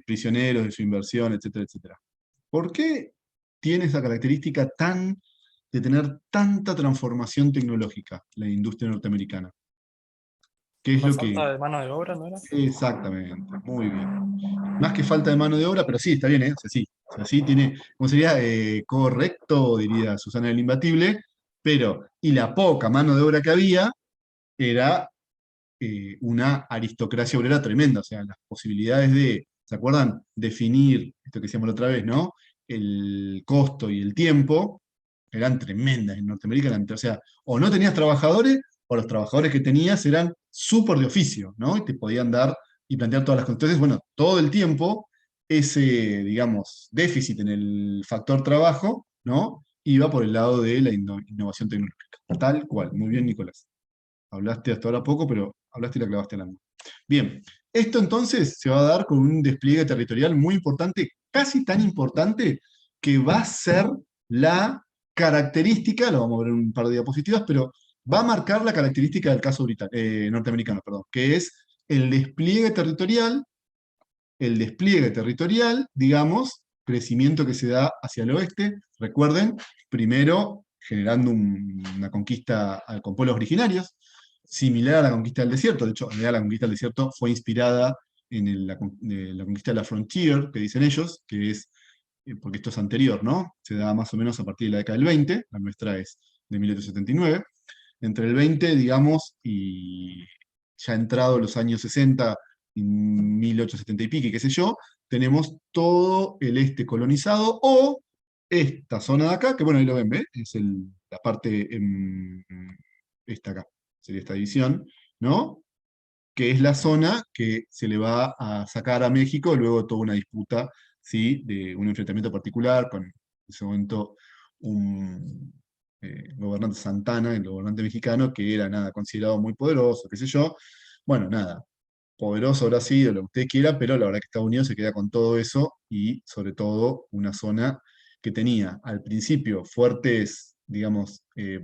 [SPEAKER 1] Prisioneros de su inversión, etcétera, etcétera? ¿Por qué tiene esa característica de tener tanta transformación tecnológica la industria norteamericana? ¿Qué
[SPEAKER 3] Por
[SPEAKER 1] es
[SPEAKER 3] la
[SPEAKER 1] lo
[SPEAKER 3] falta
[SPEAKER 1] que...
[SPEAKER 3] de mano de obra, ¿no era?
[SPEAKER 1] Exactamente, muy bien. Más que falta de mano de obra, pero sí, está bien, ¿eh? O sea, sí, o sea, sí tiene, ¿cómo sería? Correcto, diría Susana el Imbatible, pero, y la poca mano de obra que había era una aristocracia obrera tremenda, o sea, las posibilidades de, ¿se acuerdan? Definir, esto que decíamos la otra vez, ¿no? El costo y el tiempo eran tremendas en Norteamérica, o sea, o no tenías trabajadores, o los trabajadores que tenías eran súper de oficio, ¿no? Y te podían dar y plantear todas las cosas. Entonces, bueno, todo el tiempo ese, digamos, déficit en el factor trabajo, ¿no? Iba por el lado de la innovación tecnológica. Tal cual. Muy bien, Nicolás. Hablaste hasta ahora poco, pero hablaste y la clavaste al ángulo. Bien, esto entonces se va a dar con un despliegue territorial muy importante, casi tan importante, que va a ser la característica, lo vamos a ver en un par de diapositivas, pero va a marcar la característica del caso norteamericano, perdón, que es el despliegue territorial, digamos, crecimiento que se da hacia el oeste. Recuerden, primero generando una conquista con pueblos originarios, similar a la conquista del desierto. De hecho, en realidad la conquista del desierto fue inspirada en la conquista de la frontier, que dicen ellos, que es, porque esto es anterior, ¿no? Se da más o menos a partir de la década del 20, la nuestra es de 1879. Entre el 20, digamos, y ya entrado los años 60, y 1870 y pico, y qué sé yo, tenemos todo el este colonizado, o esta zona de acá, que bueno, ahí lo ven, ¿ves? Es la parte, esta acá, sería esta división, ¿no? Que es la zona que se le va a sacar a México luego de toda una disputa, ¿sí? De un enfrentamiento particular con, en ese momento, un gobernante Santana, el gobernante mexicano, que era nada, considerado muy poderoso, qué sé yo. Bueno, nada, poderoso habrá sido, lo que usted quiera, pero la verdad que Estados Unidos se queda con todo eso y sobre todo una zona que tenía al principio fuertes, digamos, que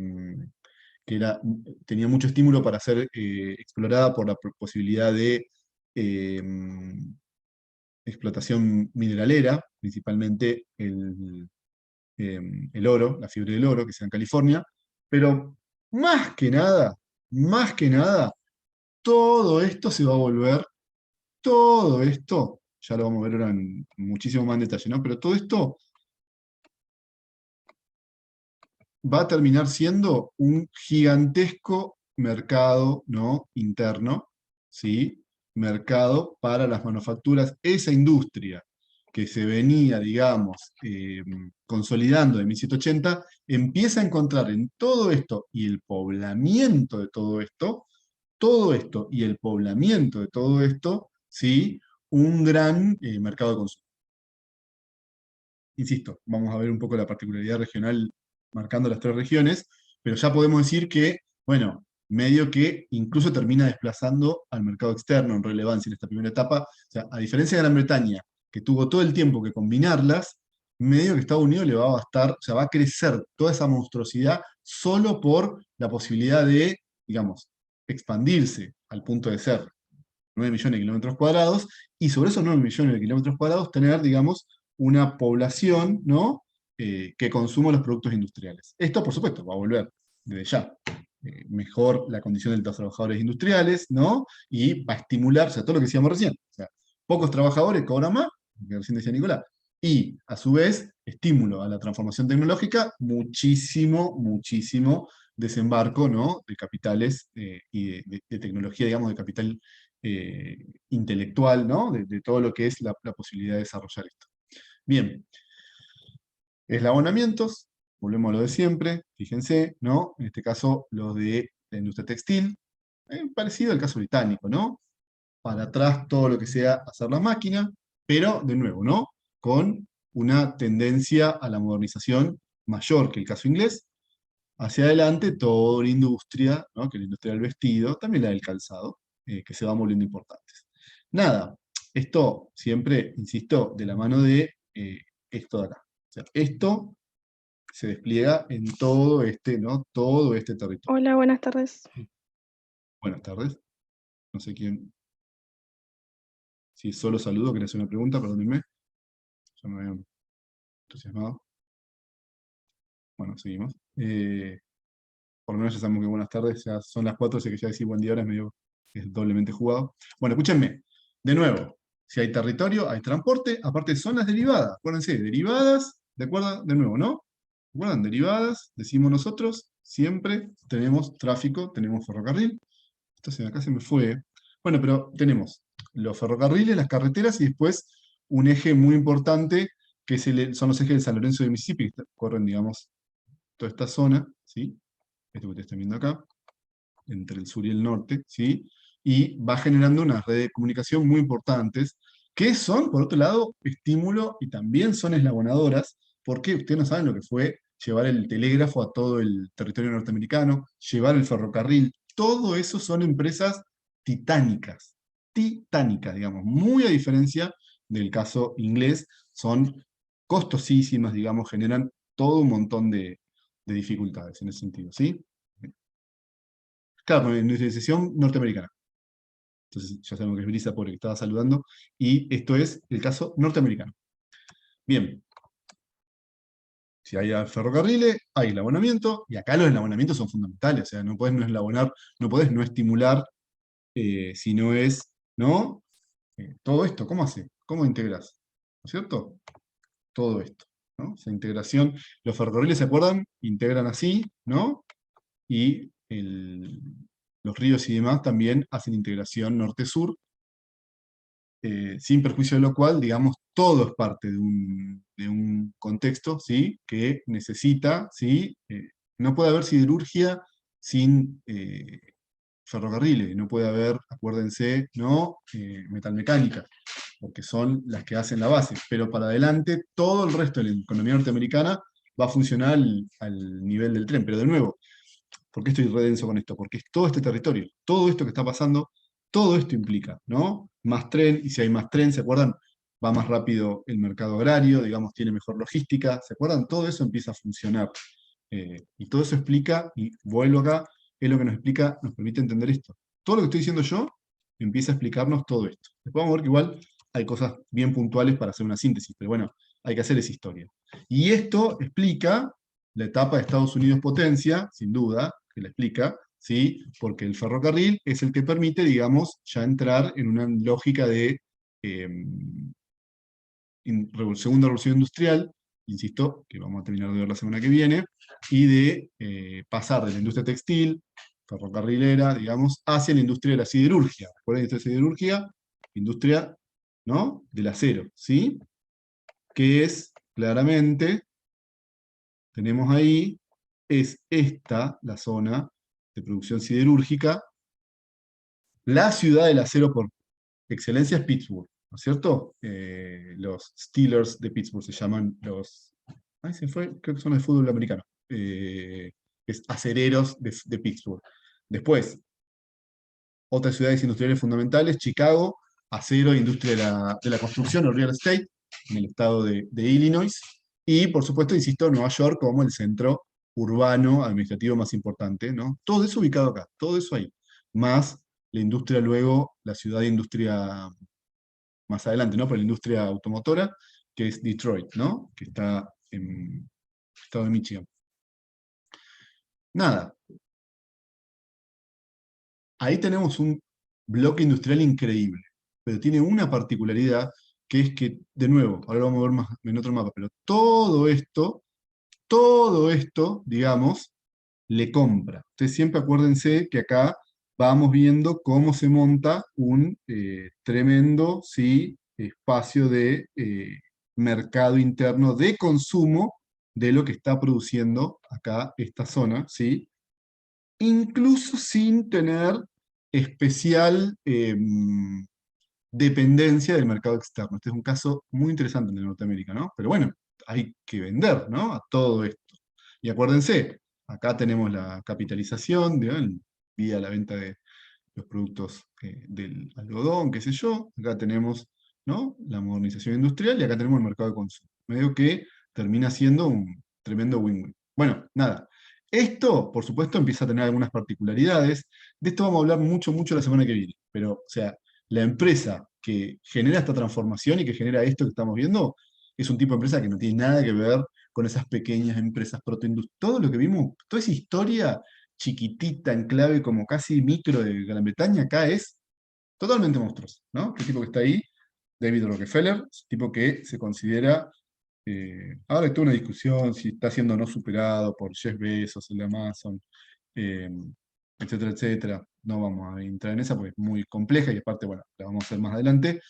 [SPEAKER 1] tenía mucho estímulo para ser explorada por la posibilidad de eh, explotación mineralera, principalmente el oro, la fiebre del oro, que se da en California, Pero más que nada, todo esto se va a volver, todo esto, ya lo vamos a ver ahora en muchísimo más detalle, ¿no? Pero todo esto va a terminar siendo un gigantesco mercado, ¿no? Interno, ¿sí? Mercado para las manufacturas. Esa industria que se venía, digamos, consolidando en 1780, empieza a encontrar en todo esto y el poblamiento de todo esto y el poblamiento de todo esto, ¿sí? Un gran mercado de consumo. Insisto, vamos a ver un poco la particularidad regional marcando las tres regiones, pero ya podemos decir que, bueno, medio que incluso termina desplazando al mercado externo en relevancia en esta primera etapa. O sea, a diferencia de Gran Bretaña, que tuvo todo el tiempo que combinarlas, medio que Estados Unidos le va a bastar, o sea, va a crecer toda esa monstruosidad solo por la posibilidad de, digamos, expandirse al punto de ser 9 millones de kilómetros cuadrados, y sobre esos 9 millones de kilómetros cuadrados tener, digamos, una población, ¿no? Que consuma los productos industriales. Esto, por supuesto, va a volver desde ya. Mejor la condición de los trabajadores industriales, ¿no? Y va a estimular, o sea, todo lo que decíamos recién. O sea, pocos trabajadores cobran más, que recién decía Nicolás. Y, a su vez, estímulo a la transformación tecnológica, muchísimo, muchísimo desembarco, ¿no? De capitales y de tecnología, digamos, de capital eh, intelectual, ¿no? De todo lo que es la posibilidad de desarrollar esto. Bien, eslabonamientos, volvemos a lo de siempre, fíjense, ¿no? En este caso, los de la industria textil, parecido al caso británico, ¿no? Para atrás todo lo que sea hacer la máquina, pero, de nuevo, ¿no? Con una tendencia a la modernización mayor que el caso inglés. Hacia adelante, toda la industria, ¿no? Que es la industria del vestido, también la del calzado, que se va volviendo importantes. Nada, esto siempre, insisto, de la mano de esto de acá. O sea, esto se despliega en todo este, ¿no? Todo este territorio.
[SPEAKER 3] Hola, buenas tardes.
[SPEAKER 1] Buenas tardes. No sé quién. Si solo saludo, quería hacer una pregunta, perdónenme. Ya me había entusiasmado. Bueno, seguimos. Por lo menos ya sabemos que buenas tardes, ya son las 4, así que ya decir buen día ahora es doblemente jugado. Bueno, escúchenme, de nuevo, si hay territorio, hay transporte, aparte son las derivadas, acuérdense, derivadas, ¿de acuerdo? De nuevo, ¿no? ¿Recuerdan? Derivadas, decimos nosotros, siempre tenemos tráfico, tenemos ferrocarril. Entonces acá se me fue. Bueno, pero tenemos los ferrocarriles, las carreteras y después un eje muy importante que son los ejes de San Lorenzo de Mississippi, que corren, digamos, toda esta zona, ¿sí? Esto que ustedes están viendo acá, entre el sur y el norte, ¿sí? Y va generando unas redes de comunicación muy importantes, que son, por otro lado, estímulo y también son eslabonadoras, porque ustedes no saben lo que fue llevar el telégrafo a todo el territorio norteamericano, llevar el ferrocarril, todo eso son empresas titánicas, titánicas, digamos, muy a diferencia del caso inglés, son costosísimas, digamos, generan todo un montón de dificultades en ese sentido, ¿sí? Claro, con la industrialización norteamericana. Entonces ya sabemos que es Brisa por el que estaba saludando, y esto es el caso norteamericano. Bien, si hay ferrocarriles, hay eslabonamiento, y acá los eslabonamientos son fundamentales, o sea, no podés no eslabonar, no podés no estimular, si no es, ¿no? Todo esto, ¿cómo hace? ¿Cómo integras? ¿No es cierto? Todo esto, ¿no? Esa integración, los ferrocarriles, ¿se acuerdan? Integran así, ¿no? Y los ríos y demás también hacen integración norte-sur, sin perjuicio de lo cual, digamos, todo es parte de un contexto, ¿sí? Que necesita, ¿sí? No puede haber siderurgia sin ferrocarriles, no puede haber, acuérdense, ¿no? Metalmecánica, porque son las que hacen la base, pero para adelante todo el resto de la economía norteamericana va a funcionar al nivel del tren, pero de nuevo, ¿por qué estoy redenso con esto? Porque es todo este territorio, todo esto que está pasando, todo esto implica, ¿no? Más tren, y si hay más tren, ¿se acuerdan? Va más rápido el mercado agrario, digamos, tiene mejor logística, ¿se acuerdan? Todo eso empieza a funcionar. Y todo eso explica, y vuelvo acá, es lo que nos explica, nos permite entender esto. Todo lo que estoy diciendo yo empieza a explicarnos todo esto. Después vamos a ver que igual hay cosas bien puntuales para hacer una síntesis, pero bueno, hay que hacer esa historia. Y esto explica la etapa de Estados Unidos potencia, sin duda, que la explica, ¿sí? Porque el ferrocarril es el que permite, digamos, ya entrar en una lógica de segunda revolución industrial, insisto, que vamos a terminar de ver la semana que viene, y de pasar de la industria textil, ferrocarrilera, digamos, hacia la industria de la siderurgia. ¿Recuerden la industria de siderurgia? Industria, ¿no? Del acero, ¿sí? Que es, claramente, tenemos ahí, es esta la zona de producción siderúrgica. La ciudad del acero por excelencia es Pittsburgh, ¿no es cierto? Los Steelers de Pittsburgh se llaman los... Ay, se fue, creo que son de fútbol americano. Es acereros de Pittsburgh. Después, otras ciudades industriales fundamentales, Chicago, acero, industria de la construcción o real estate, en el estado de Illinois. Y, por supuesto, insisto, Nueva York como el centro urbano administrativo más importante, ¿no? Todo eso ubicado acá, todo eso ahí. Más la industria luego, la ciudad de industria más adelante, ¿no? Por la industria automotora, que es Detroit, ¿no? Que está en el estado de Michigan. Nada. Ahí tenemos un bloque industrial increíble, pero tiene una particularidad que es que, de nuevo, ahora lo vamos a ver más en otro mapa, pero todo esto, digamos, le compra. Ustedes siempre acuérdense que acá vamos viendo cómo se monta un tremendo, ¿sí?, espacio de mercado interno de consumo de lo que está produciendo acá esta zona, ¿sí? Incluso sin tener especial dependencia del mercado externo. Este es un caso muy interesante en Norteamérica, ¿no? Pero bueno, hay que vender, ¿no? A todo esto. Y acuérdense, acá tenemos la capitalización, vía la venta de los productos del algodón, qué sé yo. Acá tenemos, ¿no?, la modernización industrial y acá tenemos el mercado de consumo. Medio que termina siendo un tremendo win-win. Bueno, nada. Esto, por supuesto, empieza a tener algunas particularidades. De esto vamos a hablar mucho, mucho la semana que viene. Pero, o sea, la empresa que genera esta transformación y que genera esto que estamos viendo es un tipo de empresa que no tiene nada que ver con esas pequeñas empresas protoindustriales. Todo lo que vimos, toda esa historia chiquitita, en clave como casi micro de Gran Bretaña, acá es totalmente monstruoso, ¿no? El tipo que está ahí, David Rockefeller, es un tipo que se considera, ahora hay toda una discusión si está siendo o no superado por Jeff Bezos, el de Amazon, eh, etcétera, etcétera. No vamos a entrar en esa porque es muy compleja y aparte, bueno, la vamos a hacer más adelante.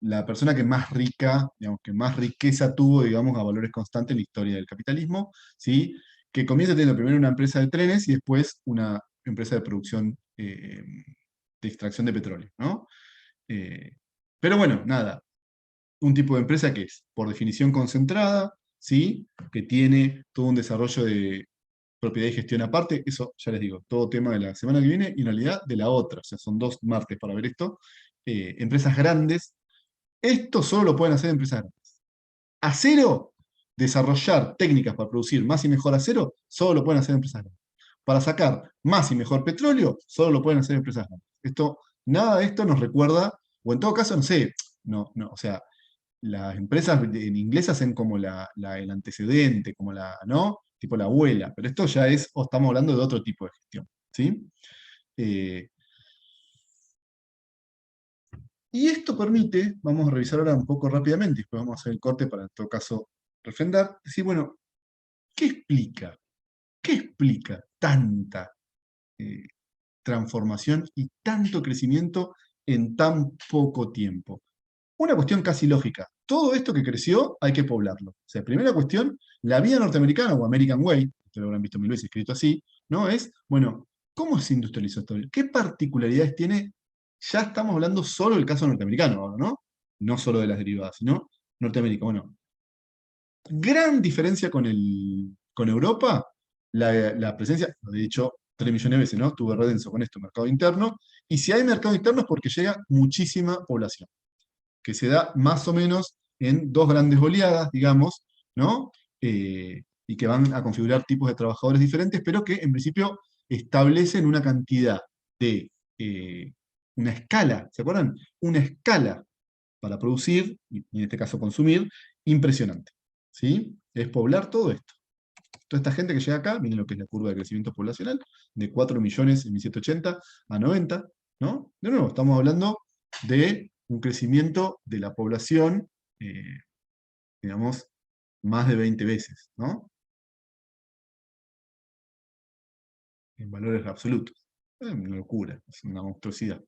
[SPEAKER 1] La persona que más rica, digamos, que más riqueza tuvo, digamos, a valores constantes en la historia del capitalismo, ¿sí? Que comienza teniendo primero una empresa de trenes y después una empresa de producción de extracción de petróleo, ¿no? Eh, pero bueno, nada, un tipo de empresa que es, por definición, concentrada, ¿sí? Que tiene todo un desarrollo de propiedad y gestión aparte, eso ya les digo, todo tema de la semana que viene y en realidad de la otra, o sea, son 2 martes para ver esto. Empresas grandes, esto solo lo pueden hacer empresas grandes. Acero, desarrollar técnicas para producir más y mejor acero, solo lo pueden hacer empresas grandes. Para sacar más y mejor petróleo, solo lo pueden hacer empresas grandes. Nada de esto nos recuerda, o en todo caso, no sé, no, o sea, las empresas en inglés hacen como el antecedente, como ¿no? Tipo la abuela, pero esto ya es, o estamos hablando de otro tipo de gestión, ¿sí? Y esto permite, vamos a revisar ahora un poco rápidamente, después vamos a hacer el corte para en todo caso refrendar, decir, bueno, ¿qué explica? ¿Qué explica tanta eh, transformación y tanto crecimiento en tan poco tiempo? Una cuestión casi lógica. Todo esto que creció hay que poblarlo. O sea, primera cuestión, la vía norteamericana o American Way, ustedes lo habrán visto mil veces escrito así, ¿no? Es, bueno, ¿cómo se industrializó esto? ¿Qué particularidades tiene? Ya estamos hablando solo del caso norteamericano ahora, ¿no? No solo de las derivadas, sino Norteamérica. Bueno, gran diferencia con Europa, la presencia, lo he dicho 3 millones de veces, ¿no? Tuve redenso con esto, mercado interno, y si hay mercado interno es porque llega muchísima población que se da más o menos en 2 grandes oleadas, digamos, ¿no? Y que van a configurar tipos de trabajadores diferentes, pero que en principio establecen una cantidad de, una escala, ¿se acuerdan? Una escala para producir, y en este caso consumir, impresionante. ¿Sí? Es poblar todo esto. Toda esta gente que llega acá, miren lo que es la curva de crecimiento poblacional, de 4 millones en 1780 a 90, ¿no? De nuevo, estamos hablando de un crecimiento de la población, digamos, más de 20 veces, ¿no? En valores absolutos. Es una locura, es una monstruosidad.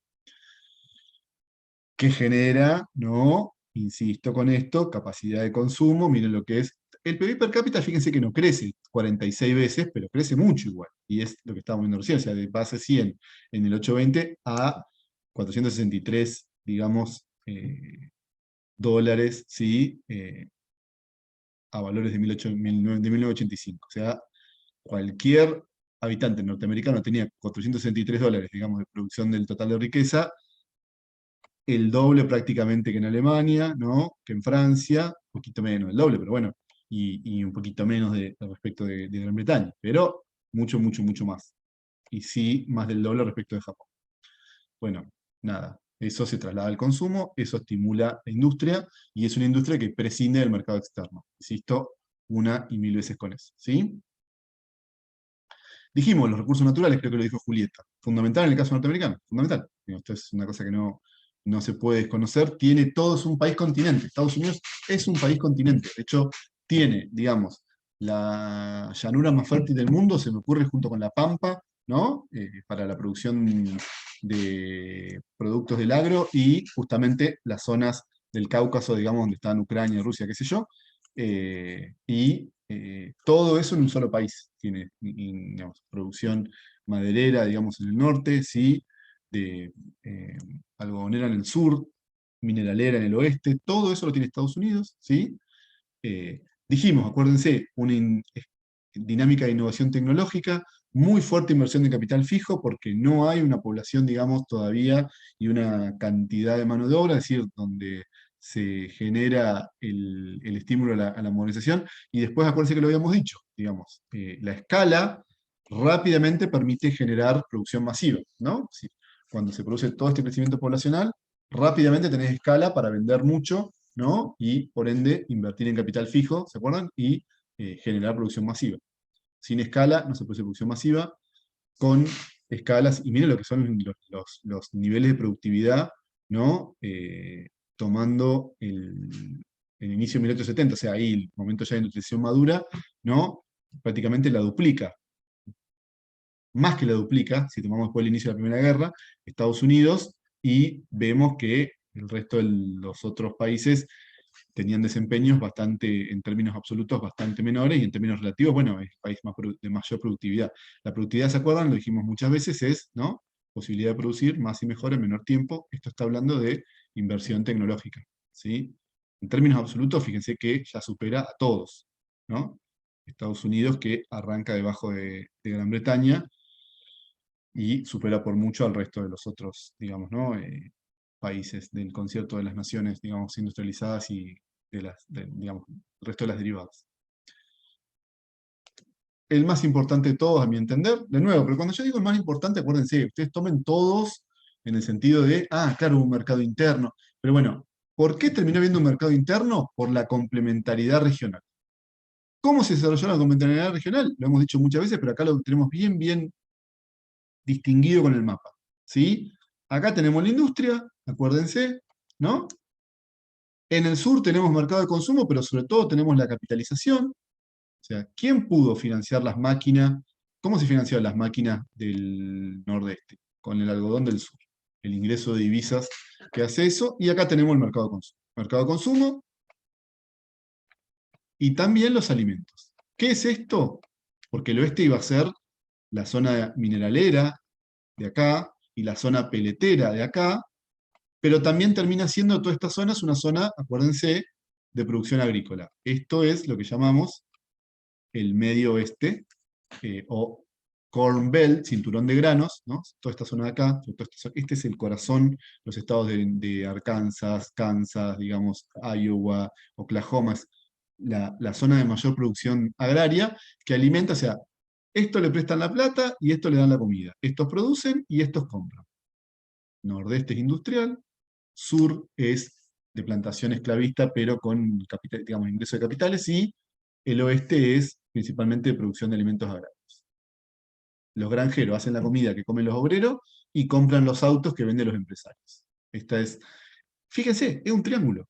[SPEAKER 1] Que genera, ¿no? Insisto con esto, capacidad de consumo, miren lo que es. El PIB per cápita, fíjense que no crece 46 veces, pero crece mucho igual. Y es lo que estábamos viendo recién, o sea, de base 100 en el 820 a 463, digamos, dólares, ¿sí? A valores de 1985. O sea, cualquier habitante norteamericano tenía 463 dólares, digamos, de producción del total de riqueza, el doble prácticamente que en Alemania, ¿no? Que en Francia, un poquito menos, el doble, pero bueno, y un poquito menos respecto de Gran Bretaña, pero mucho, mucho, mucho más. Y sí, más del doble respecto de Japón. Bueno, nada, eso se traslada al consumo, eso estimula la industria, y es una industria que prescinde del mercado externo. Insisto, una y mil veces con eso, ¿sí? Dijimos, los recursos naturales, creo que lo dijo Julieta, fundamental en el caso norteamericano, fundamental. Digo, esto es una cosa que no se puede desconocer. Tiene todo, es un país continente. Estados Unidos es un país continente. De hecho, tiene, digamos, la llanura más fértil del mundo, se me ocurre junto con la Pampa, ¿no? Para la producción de productos del agro, y justamente las zonas del Cáucaso, digamos, donde están Ucrania, Rusia, qué sé yo, todo eso en un solo país. Tiene, digamos, producción maderera, digamos, en el norte, ¿sí? De algodonera en el sur, mineralera en el oeste, todo eso lo tiene Estados Unidos, ¿sí? Dijimos, acuérdense, una dinámica de innovación tecnológica, muy fuerte inversión de capital fijo, porque no hay una población, digamos, todavía, y una cantidad de mano de obra, es decir, donde se genera el estímulo a la modernización, y después acuérdense que lo habíamos dicho, digamos, la escala rápidamente permite generar producción masiva, ¿no? Sí, cuando se produce todo este crecimiento poblacional, rápidamente tenés escala para vender mucho, ¿no? Y por ende invertir en capital fijo, ¿se acuerdan? Y generar producción masiva. Sin escala no se produce producción masiva, con escalas, y miren lo que son los niveles de productividad, ¿no? Tomando el inicio de 1870, o sea, ahí el momento ya de industrialización madura, ¿no? Prácticamente la duplica. Más que la duplica, si tomamos después el inicio de la Primera Guerra, Estados Unidos, y vemos que el resto de los otros países tenían desempeños bastante, en términos absolutos, bastante menores, y en términos relativos, bueno, es el país de mayor productividad. La productividad, ¿se acuerdan? Lo dijimos muchas veces, es, ¿no? Posibilidad de producir más y mejor en menor tiempo. Esto está hablando de inversión tecnológica, ¿sí? En términos absolutos, fíjense que ya supera a todos, ¿no? Estados Unidos, que arranca debajo de Gran Bretaña, y supera por mucho al resto de los otros, digamos, ¿no? Países del concierto de las naciones, digamos, industrializadas, y digamos, el resto de las derivadas. El más importante de todos, a mi entender, de nuevo, pero cuando yo digo el más importante, acuérdense, ustedes tomen todos en el sentido de, claro, un mercado interno, pero bueno, ¿por qué terminó viendo un mercado interno? Por la complementariedad regional. ¿Cómo se desarrolló la complementariedad regional? Lo hemos dicho muchas veces, pero acá lo tenemos bien, bien distinguido con el mapa, ¿sí? Acá tenemos la industria, acuérdense, ¿no? En el sur tenemos mercado de consumo, pero sobre todo tenemos la capitalización. O sea, ¿quién pudo financiar las máquinas? ¿Cómo se financiaban las máquinas del nordeste? Con el algodón del sur. El ingreso de divisas que hace eso, y acá tenemos el mercado de consumo. Mercado de consumo y también los alimentos. ¿Qué es esto? Porque el oeste iba a ser la zona mineralera de acá y la zona peletera de acá, pero también termina siendo toda esta zona, es una zona, acuérdense, de producción agrícola. Esto es lo que llamamos el medio oeste, o Corn Belt, cinturón de granos, ¿no? Toda esta zona de acá, este es el corazón, los estados de Arkansas, Kansas, digamos, Iowa, Oklahoma, es la zona de mayor producción agraria, que alimenta, o sea, esto le prestan la plata y esto le dan la comida. Estos producen y estos compran. Nordeste es industrial, sur es de plantación esclavista, pero con capital, digamos, ingreso de capitales, y el oeste es principalmente de producción de alimentos agrarios. Los granjeros hacen la comida que comen los obreros y compran los autos que venden los empresarios. Esta es, fíjense, es un triángulo.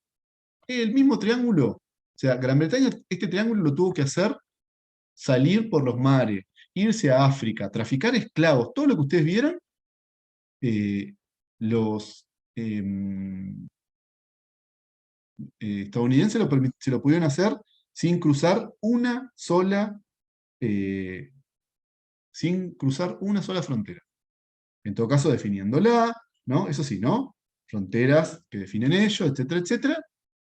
[SPEAKER 1] Es el mismo triángulo. O sea, Gran Bretaña, este triángulo lo tuvo que hacer salir por los mares, irse a África, traficar esclavos, todo lo que ustedes vieron, los estadounidenses se lo pudieron hacer sin cruzar eh, una sola frontera. En todo caso, definiéndola, ¿no? Eso sí, ¿no? Fronteras que definen ellos, etcétera, etcétera.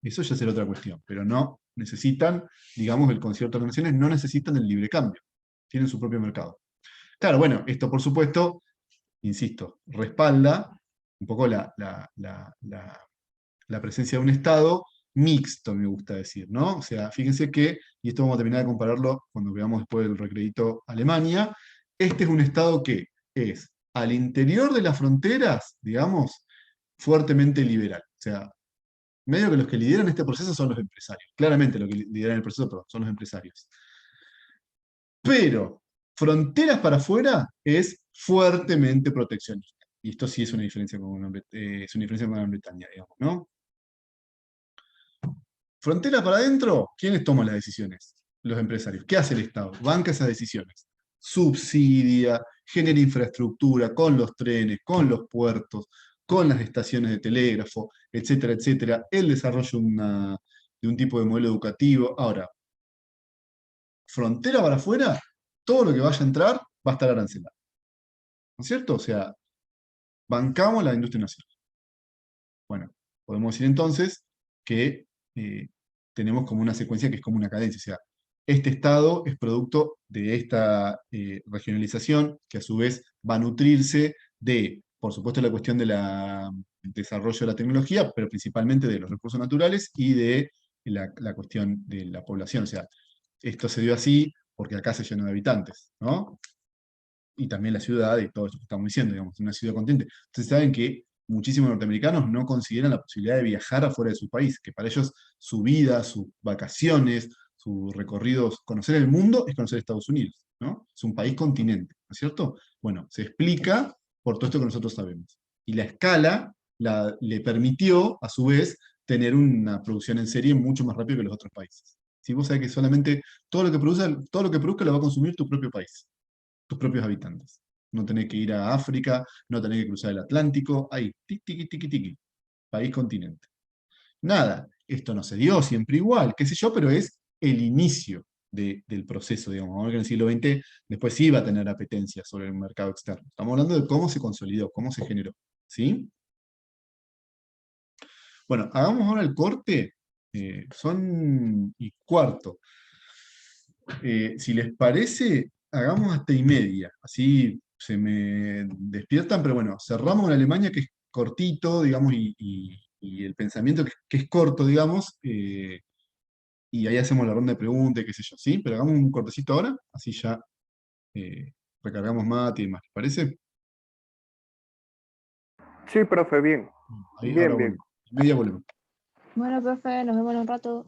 [SPEAKER 1] Eso ya será otra cuestión, pero no necesitan, digamos, el concierto de naciones, no necesitan el libre cambio. Tienen su propio mercado. Claro, bueno, esto por supuesto, insisto, respalda un poco la presencia de un Estado mixto, me gusta decir, ¿no? O sea, fíjense que, y esto vamos a terminar de compararlo cuando veamos después el recrédito Alemania, este es un Estado que es al interior de las fronteras, digamos, fuertemente liberal. O sea, medio que los que lideran este proceso son los empresarios. Claramente los que lideran el proceso, perdón, son los empresarios. Pero fronteras para afuera es fuertemente proteccionista. Y esto sí es una diferencia es una diferencia con Gran Bretaña, digamos, ¿no? Frontera para adentro, ¿quiénes toman las decisiones? Los empresarios. ¿Qué hace el Estado? Banca esas decisiones. Subsidia, genera infraestructura con los trenes, con los puertos, con las estaciones de telégrafo, etcétera, etcétera. El desarrollo de un tipo de modelo educativo. Ahora, frontera para afuera, todo lo que vaya a entrar va a estar arancelado. ¿No es cierto? O sea, bancamos la industria nacional. Bueno, podemos decir entonces que tenemos como una secuencia que es como una cadencia. O sea, este estado es producto de esta regionalización, que a su vez va a nutrirse de, por supuesto, la cuestión del desarrollo de la tecnología, pero principalmente de los recursos naturales y de la cuestión de la población. O sea, esto se dio así porque acá se llenó de habitantes, ¿no? Y también la ciudad y todo esto que estamos diciendo, digamos, una ciudad continente. Ustedes saben que muchísimos norteamericanos no consideran la posibilidad de viajar afuera de su país, que para ellos su vida, sus vacaciones, sus recorridos, conocer el mundo es conocer Estados Unidos, ¿no? Es un país continente, ¿no es cierto? Bueno, se explica por todo esto que nosotros sabemos. Y la escala le permitió, a su vez, tener una producción en serie mucho más rápido que los otros países. Si vos sabés que solamente todo lo que produzca lo va a consumir tu propio país, tus propios habitantes. No tenés que ir a África, no tenés que cruzar el Atlántico, ahí, tiqui, tiqui, tiqui, tiqui, país continente. Nada, esto no se dio siempre igual, qué sé yo, pero es el inicio del proceso, digamos. Vamos a ver que en el siglo XX después sí iba a tener apetencia sobre el mercado externo. Estamos hablando de cómo se consolidó, cómo se generó. ¿Sí? Bueno, hagamos ahora el corte. Son y cuarto. Si les parece, hagamos hasta y media, así se me despiertan, pero bueno, cerramos en Alemania, que es cortito, digamos, y el pensamiento que es corto, digamos, y ahí hacemos la ronda de preguntas, qué sé yo, ¿sí? Pero hagamos un cortecito ahora, así ya eh, recargamos mate y demás, ¿les parece?
[SPEAKER 3] Sí, profe, bien.
[SPEAKER 1] Ahí, ahora
[SPEAKER 3] Bien, bien.
[SPEAKER 1] volvemos. Media volvemos.
[SPEAKER 2] Bueno, profe, nos vemos en un rato.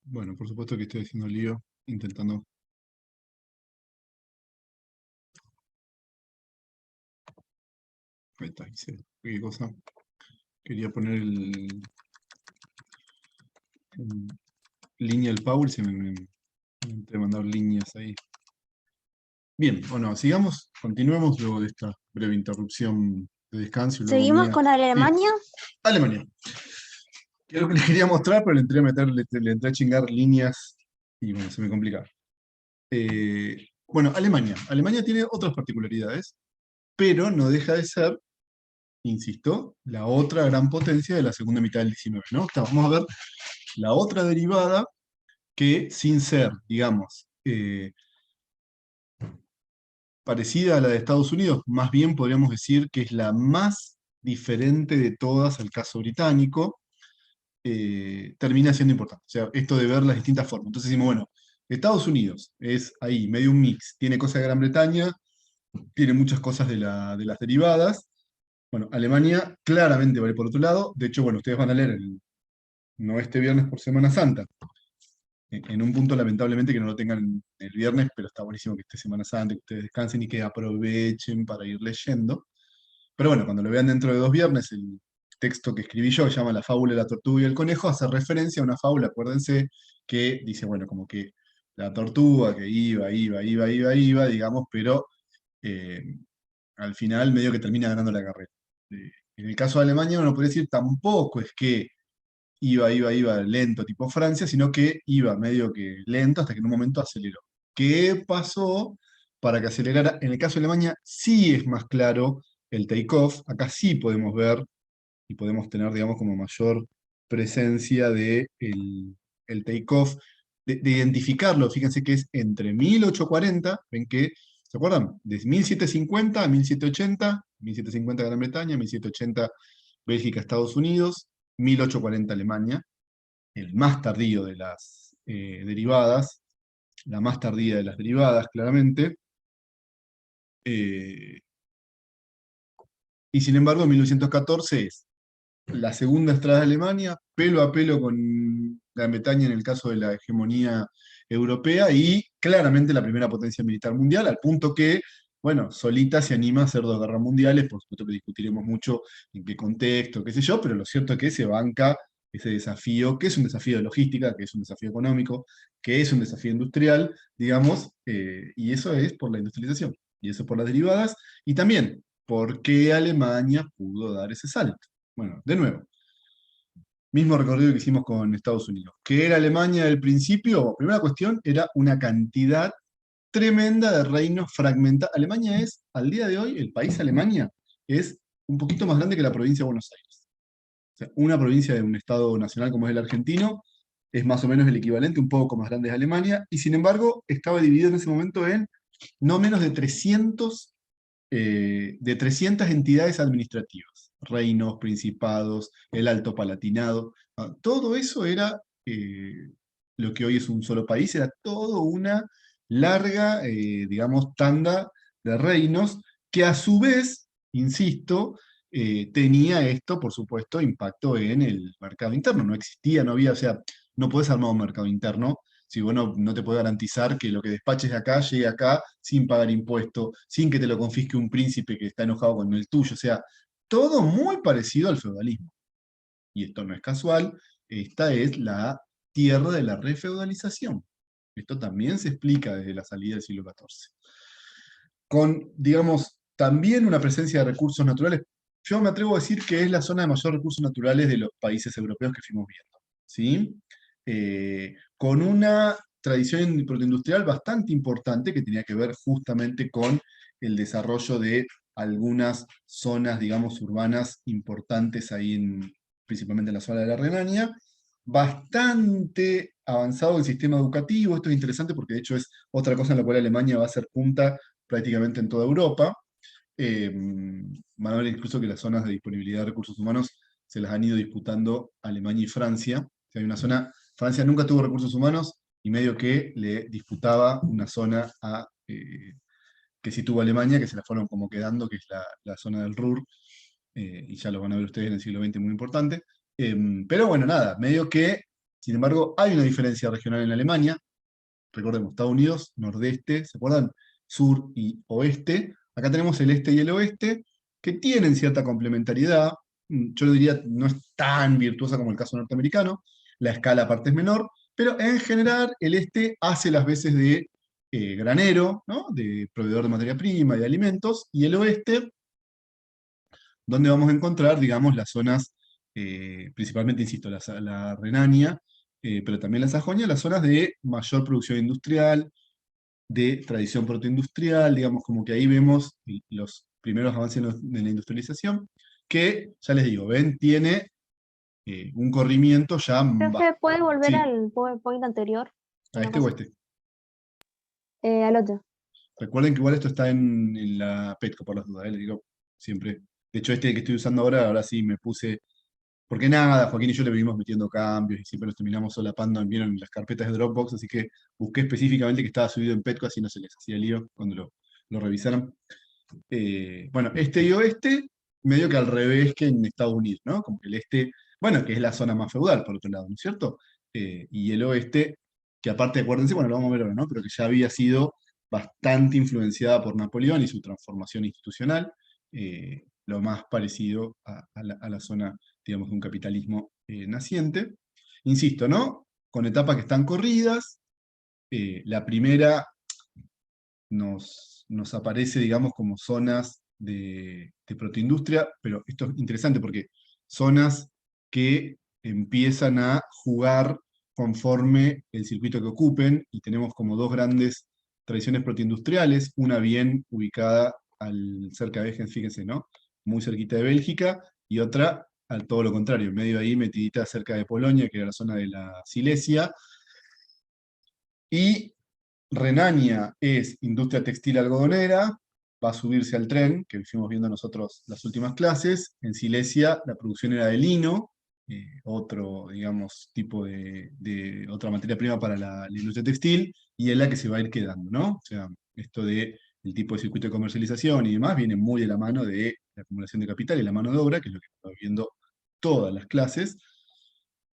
[SPEAKER 1] Bueno, por supuesto que estoy haciendo lío, intentando. Ahí está, hice qué cosa. Quería poner en línea el power y me entré a mandar líneas ahí. Bien, bueno, sigamos, continuemos luego de esta breve interrupción de descanso y luego
[SPEAKER 2] Seguimos
[SPEAKER 1] mía.
[SPEAKER 2] con
[SPEAKER 1] Sí,
[SPEAKER 2] Alemania.
[SPEAKER 1] Alemania. Que es lo que les quería mostrar, pero le entré a meter, le entré a chingar líneas y bueno, se me complica. Bueno, Alemania. Alemania tiene otras particularidades, pero no deja de ser, insisto, la otra gran potencia de la segunda mitad del 19, ¿no? Vamos a ver la otra derivada que, sin ser, digamos, parecida a la de Estados Unidos, más bien podríamos decir que es la más diferente de todas al caso británico, termina siendo importante. O sea, esto de ver las distintas formas. Entonces decimos, bueno, Estados Unidos es ahí, medio un mix, tiene cosas de Gran Bretaña, tiene muchas cosas de las derivadas. Bueno, Alemania claramente va a ir por otro lado. De hecho, bueno, ustedes van a leer no este viernes por Semana Santa, en un punto lamentablemente que no lo tengan el viernes, pero está buenísimo que esté Semana Santa, que ustedes descansen y que aprovechen para ir leyendo. Pero bueno, cuando lo vean dentro de 2 viernes, el texto que escribí yo, que se llama La fábula de la tortuga y el conejo, hace referencia a una fábula, acuérdense, que dice, bueno, como que la tortuga que iba, digamos, pero eh, al final medio que termina ganando la carrera. En el caso de Alemania uno puede decir tampoco es que iba lento tipo Francia, sino que iba medio que lento hasta que en un momento aceleró. ¿Qué pasó para que acelerara? En el caso de Alemania sí es más claro el take-off, acá sí podemos ver y podemos tener, digamos, como mayor presencia de el take-off, de identificarlo, fíjense que es entre 1840, ven que, ¿se acuerdan? De 1750 a 1780, 1750 Gran Bretaña, 1780 Bélgica, Estados Unidos, 1840 Alemania, el más tardío de las derivadas, la más tardía de las derivadas, claramente, eh, y sin embargo 1914 es la segunda estrada de Alemania, pelo a pelo con Gran Bretaña en el caso de la hegemonía europea, y claramente la primera potencia militar mundial, al punto que, bueno, solita se anima a hacer 2 guerras mundiales, por supuesto que discutiremos mucho en qué contexto, qué sé yo, pero lo cierto es que se banca ese desafío, que es un desafío de logística, que es un desafío económico, que es un desafío industrial, digamos, y eso es por la industrialización, y eso por las derivadas, y también por qué Alemania pudo dar ese salto. Bueno, de nuevo, mismo recorrido que hicimos con Estados Unidos. ¿Qué era Alemania del principio? Primera cuestión, era una cantidad tremenda de reinos fragmentados. Alemania es, al día de hoy, el país Alemania es un poquito más grande que la provincia de Buenos Aires. O sea, una provincia de un estado nacional como es el argentino es más o menos el equivalente, un poco más grande de Alemania, y sin embargo estaba dividido en ese momento en no menos de 300 entidades administrativas, reinos, principados, el Alto Palatinado, todo eso era lo que hoy es un solo país, era todo una larga, digamos, tanda de reinos que a su vez, insisto, tenía esto, por supuesto, impacto en el mercado interno. No existía, no había, o sea, no podés armar un mercado interno si vos no te puede garantizar que lo que despaches de acá llegue acá sin pagar impuesto, sin que te lo confisque un príncipe que está enojado con el tuyo. O sea, todo muy parecido al feudalismo. Y esto no es casual, esta es la tierra de la refeudalización. Esto también se explica desde la salida del siglo XIV. Con, digamos, también una presencia de recursos naturales. Yo me atrevo a decir que es la zona de mayor recursos naturales de los países europeos que fuimos viendo. ¿Sí? Con una tradición protoindustrial bastante importante que tenía que ver justamente con el desarrollo de algunas zonas, digamos, urbanas importantes ahí, principalmente en la zona de la Renania. Bastante avanzado el sistema educativo, esto es interesante porque de hecho es otra cosa en la cual Alemania va a ser punta prácticamente en toda Europa. Van a ver incluso que las zonas de disponibilidad de recursos humanos se las han ido disputando Alemania y Francia. O sea, hay una zona, Francia nunca tuvo recursos humanos y medio que le disputaba una zona que sí tuvo Alemania, que se la fueron como quedando, que es la zona del Ruhr, y ya lo van a ver ustedes en el siglo XX, muy importante. Pero bueno, nada, medio que Sin embargo, hay una diferencia regional en Alemania. Recordemos, Estados Unidos, nordeste, ¿se acuerdan? Sur y oeste. Acá tenemos el este y el oeste, que tienen cierta complementariedad. Yo diría, no es tan virtuosa como el caso norteamericano, la escala aparte es menor, pero en general el este hace las veces de granero, ¿no? De proveedor de materia prima y de alimentos, y el oeste, donde vamos a encontrar, digamos, las zonas, principalmente, insisto, la Renania, pero también la Sajonia, las zonas de mayor producción industrial, de tradición protoindustrial, digamos, como que ahí vemos los primeros avances en la industrialización, que, ya les digo, ven, tiene un corrimiento ya
[SPEAKER 2] Profe, ¿puede volver
[SPEAKER 1] sí,
[SPEAKER 2] al PowerPoint anterior?
[SPEAKER 1] a
[SPEAKER 2] Una
[SPEAKER 1] este o
[SPEAKER 2] cosa.
[SPEAKER 1] este.
[SPEAKER 2] Al otro.
[SPEAKER 1] Recuerden que igual esto está en la Petco, por las dudas, les digo siempre. De hecho, este que estoy usando ahora sí me puse. Porque nada, Joaquín y yo le venimos metiendo cambios y siempre los terminamos solapando en las carpetas de Dropbox, así que busqué específicamente que estaba subido en Petco, así no se les hacía lío cuando lo revisaran. Bueno, este y oeste, medio que al revés que en Estados Unidos, ¿no? Como que el este, bueno, que es la zona más feudal, por otro lado, ¿no es cierto? Y el oeste, que aparte, acuérdense, bueno, lo vamos a ver ahora, ¿no? Pero que ya había sido bastante influenciada por Napoleón y su transformación institucional, lo más parecido a la zona, digamos, de un capitalismo naciente. Insisto, ¿no? Con etapas que están corridas, la primera nos aparece, digamos, como zonas de protoindustria, pero esto es interesante porque zonas que empiezan a jugar conforme el circuito que ocupen, y tenemos como dos grandes tradiciones protoindustriales, una bien ubicada cerca de Vejen, fíjense, ¿no? Muy cerquita de Bélgica, y otra al todo lo contrario, en medio ahí metidita cerca de Polonia, que era la zona de la Silesia, y Renania es industria textil algodonera, va a subirse al tren, que fuimos viendo nosotros las últimas clases. En Silesia la producción era de lino, otro, digamos, tipo de otra materia prima para la industria textil, y es la que se va a ir quedando, ¿no? O sea, esto de el tipo de circuito de comercialización y demás viene muy de la mano de la acumulación de capital y la mano de obra, que es lo que estamos viendo todas las clases.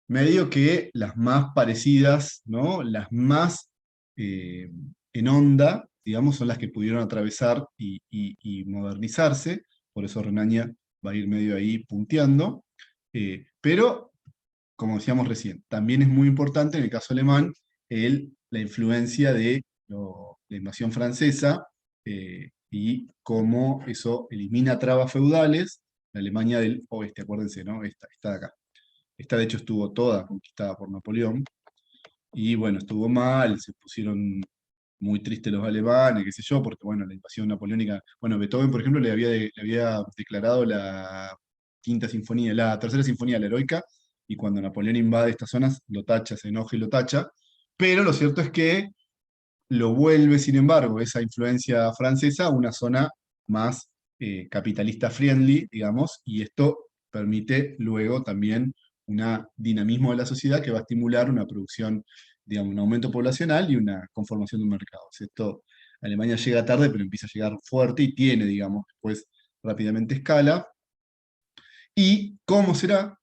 [SPEAKER 1] Medio que las más parecidas, ¿no? Las más eh, en onda, digamos, son las que pudieron atravesar y modernizarse, por eso Renania va a ir medio ahí punteando, pero, como decíamos recién, también es muy importante en el caso alemán la influencia de la invasión francesa, y cómo eso elimina trabas feudales, la Alemania del oeste, acuérdense, ¿no? Esta de acá. Esta de hecho estuvo toda conquistada por Napoleón, y bueno, estuvo mal, se pusieron muy tristes los alemanes, qué sé yo, porque bueno, la invasión napoleónica, bueno, Beethoven, por ejemplo, le había declarado la quinta sinfonía, la tercera sinfonía, la heroica, y cuando Napoleón invade estas zonas, lo tacha, se enoja y lo tacha, pero lo cierto es que lo vuelve, sin embargo, esa influencia francesa a una zona más capitalista friendly, digamos, y esto permite luego también un dinamismo de la sociedad que va a estimular una producción, digamos, un aumento poblacional y una conformación de un mercado. O sea, esto, Alemania llega tarde, pero empieza a llegar fuerte y tiene, digamos, después rápidamente escala. ¿Y cómo será?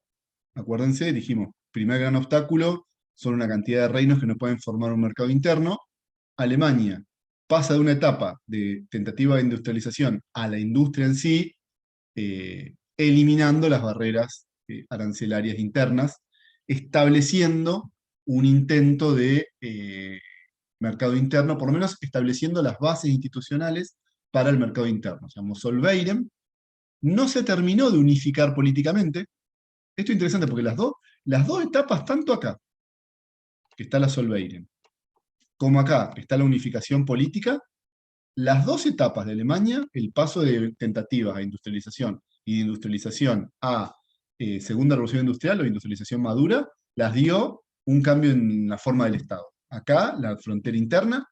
[SPEAKER 1] Acuérdense, dijimos, primer gran obstáculo son una cantidad de reinos que no pueden formar un mercado interno. Alemania pasa de una etapa de tentativa de industrialización a la industria en sí, eliminando las barreras arancelarias internas, estableciendo un intento de mercado interno, por lo menos estableciendo las bases institucionales para el mercado interno. Se llamó Solveirem, no se terminó de unificar políticamente. Esto es interesante porque las dos etapas, tanto acá, que está la Solveirem, como acá, que está la unificación política, las dos etapas de Alemania, el paso de tentativas a industrialización y de industrialización a segunda revolución industrial o industrialización madura, las dio un cambio en la forma del Estado. Acá, la frontera interna,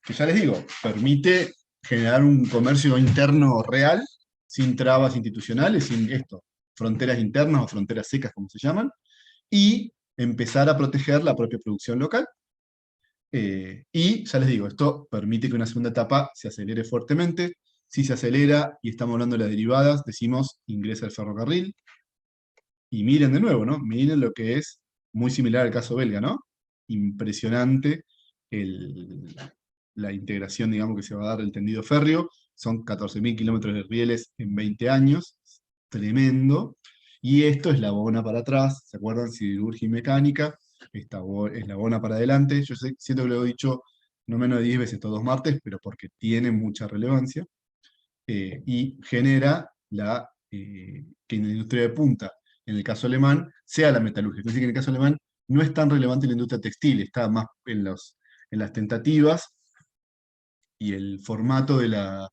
[SPEAKER 1] que ya les digo, permite generar un comercio interno real, sin trabas institucionales, sin esto, fronteras internas o fronteras secas, como se llaman, y empezar a proteger la propia producción local. Y ya les digo, esto permite que una segunda etapa se acelere fuertemente. Si se acelera y estamos hablando de las derivadas, decimos ingresa el ferrocarril. Y miren de nuevo, ¿no? Miren lo que es muy similar al caso belga, ¿no? Impresionante la integración, digamos, que se va a dar del tendido férreo. Son 14.000 kilómetros de rieles en 20 años, tremendo. Y esto es la bona para atrás, ¿se acuerdan? Siderurgia y mecánica, esta es la bona para adelante. Yo siento que lo he dicho no menos de 10 veces todos los martes, pero porque tiene mucha relevancia, y genera que en la industria de punta, en el caso alemán, sea la metalurgia. Es decir, que en el caso alemán no es tan relevante la industria textil, está más en las tentativas, y el formato de la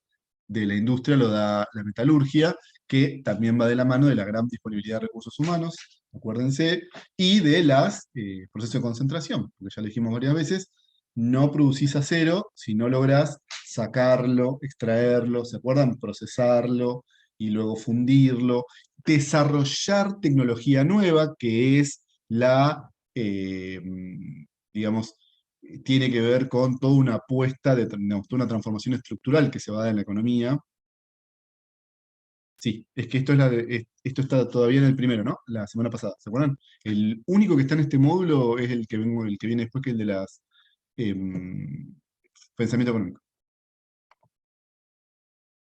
[SPEAKER 1] industria lo da la metalurgia, que también va de la mano de la gran disponibilidad de recursos humanos, acuérdense, y de los procesos de concentración, porque ya lo dijimos varias veces, no producís acero si no lográs sacarlo, extraerlo, ¿se acuerdan? Procesarlo y luego fundirlo, desarrollar tecnología nueva, que es digamos, tiene que ver con toda una apuesta, digamos, toda una transformación estructural que se va a dar en la economía. Sí, es que esto está todavía en el primero, ¿no? La semana pasada, ¿se acuerdan? El único que está en este módulo es el que viene después, que es el de las pensamiento económico.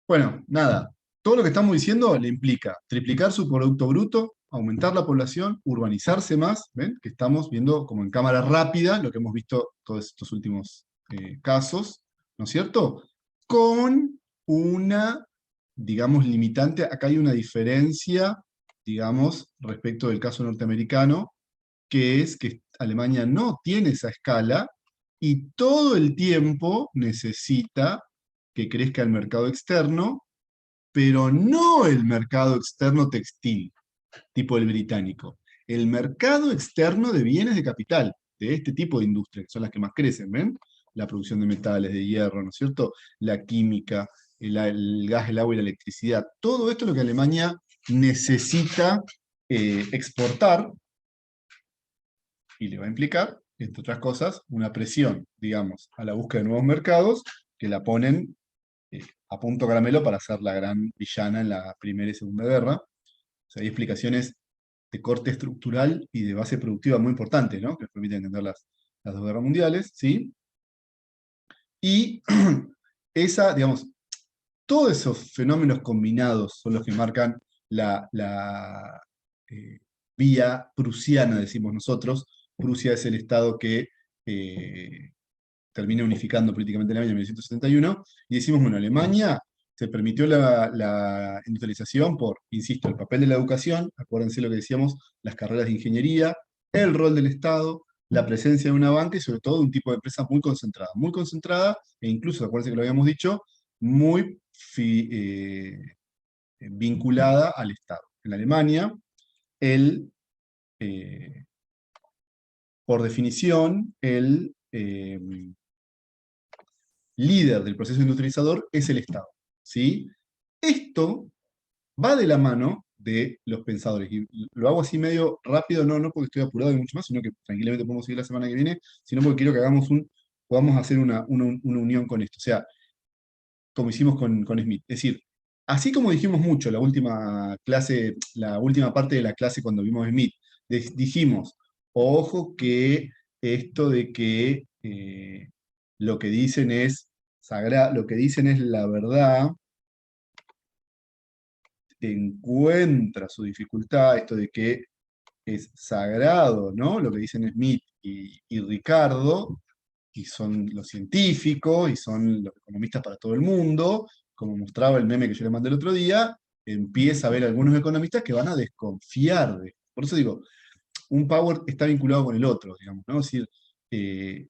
[SPEAKER 1] Bueno, nada, todo lo que estamos diciendo le implica triplicar su Producto Bruto, aumentar la población, urbanizarse más, ¿ven? Que estamos viendo como en cámara rápida lo que hemos visto todos estos últimos casos, ¿no es cierto? Con una, digamos, limitante. Acá hay una diferencia, digamos, respecto del caso norteamericano, que es que Alemania no tiene esa escala y todo el tiempo necesita que crezca el mercado externo, pero no el mercado externo textil, tipo el británico. El mercado externo de bienes de capital, de este tipo de industria, que son las que más crecen, ¿ven? La producción de metales, de hierro, ¿no es cierto? La química, el gas, el agua y la electricidad. Todo esto es lo que Alemania necesita exportar, y le va a implicar, entre otras cosas, una presión, digamos, a la búsqueda de nuevos mercados, que la ponen a punto caramelo para ser la gran villana en la Primera y Segunda Guerra. O sea, hay explicaciones de corte estructural y de base productiva muy importantes, ¿no? Que permiten entender las dos guerras mundiales, ¿sí? Y digamos, todos esos fenómenos combinados son los que marcan la vía prusiana, decimos nosotros. Prusia es el estado que termina unificando políticamente en el año 1971, y decimos, bueno, Alemania se permitió la industrialización por, insisto, el papel de la educación, acuérdense lo que decíamos, las carreras de ingeniería, el rol del Estado, la presencia de una banca y sobre todo de un tipo de empresa muy concentrada, e incluso, acuérdense que lo habíamos dicho, muy vinculada al Estado. En Alemania, eh, por definición, el líder del proceso industrializador es el Estado, ¿sí? Esto va de la mano de los pensadores, y lo hago así medio rápido, no porque estoy apurado y mucho más, sino que tranquilamente podemos seguir la semana que viene, sino porque quiero que podamos hacer una unión con esto. O sea, como hicimos con Smith. Es decir, así como dijimos mucho la última clase, la última parte de la clase cuando vimos Smith, dijimos, ojo que esto de que lo que dicen es lo que dicen es la verdad, encuentra su dificultad, esto de que es sagrado, ¿no? Lo que dicen Smith y Ricardo, y son los científicos, y son los economistas para todo el mundo, como mostraba el meme que yo le mandé el otro día, empieza a haber algunos economistas que van a desconfiar de esto. Por eso digo, un power está vinculado con el otro, digamos, ¿no? Es decir, eh,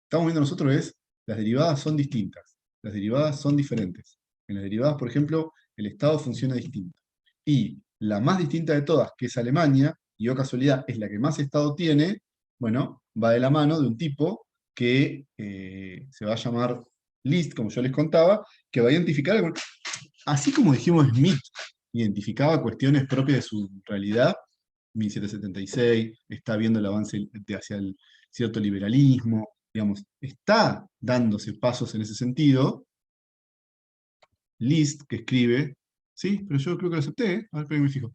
[SPEAKER 1] estamos viendo nosotros las derivadas son distintas, las derivadas son diferentes. En las derivadas, por ejemplo, el Estado funciona distinto. Y la más distinta de todas, que es Alemania, y o casualidad es la que más Estado tiene, bueno, va de la mano de un tipo que se va a llamar List, como yo les contaba, que va a identificar, así como dijimos Smith, identificaba cuestiones propias de su realidad, 1776, está viendo el avance hacia el cierto liberalismo, digamos, está dándose pasos en ese sentido. List, que escribe, sí, pero yo creo que lo acepté, ¿eh? A ver, espera que me fijo.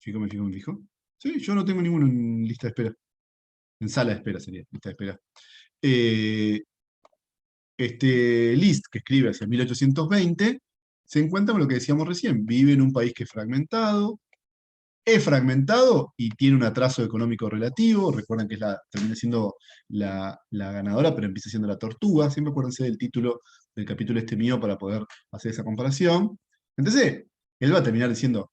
[SPEAKER 1] Me fijo. Sí, yo no tengo ninguno en lista de espera. En sala de espera sería, lista de espera. Eh, Liszt, que escribe hacia 1820, se encuentra con lo que decíamos recién, vive en un país que es fragmentado y tiene un atraso económico relativo. Recuerden que termina siendo la ganadora, pero empieza siendo la tortuga. Siempre acuérdense del título del capítulo este mío para poder hacer esa comparación. Entonces, él va a terminar diciendo,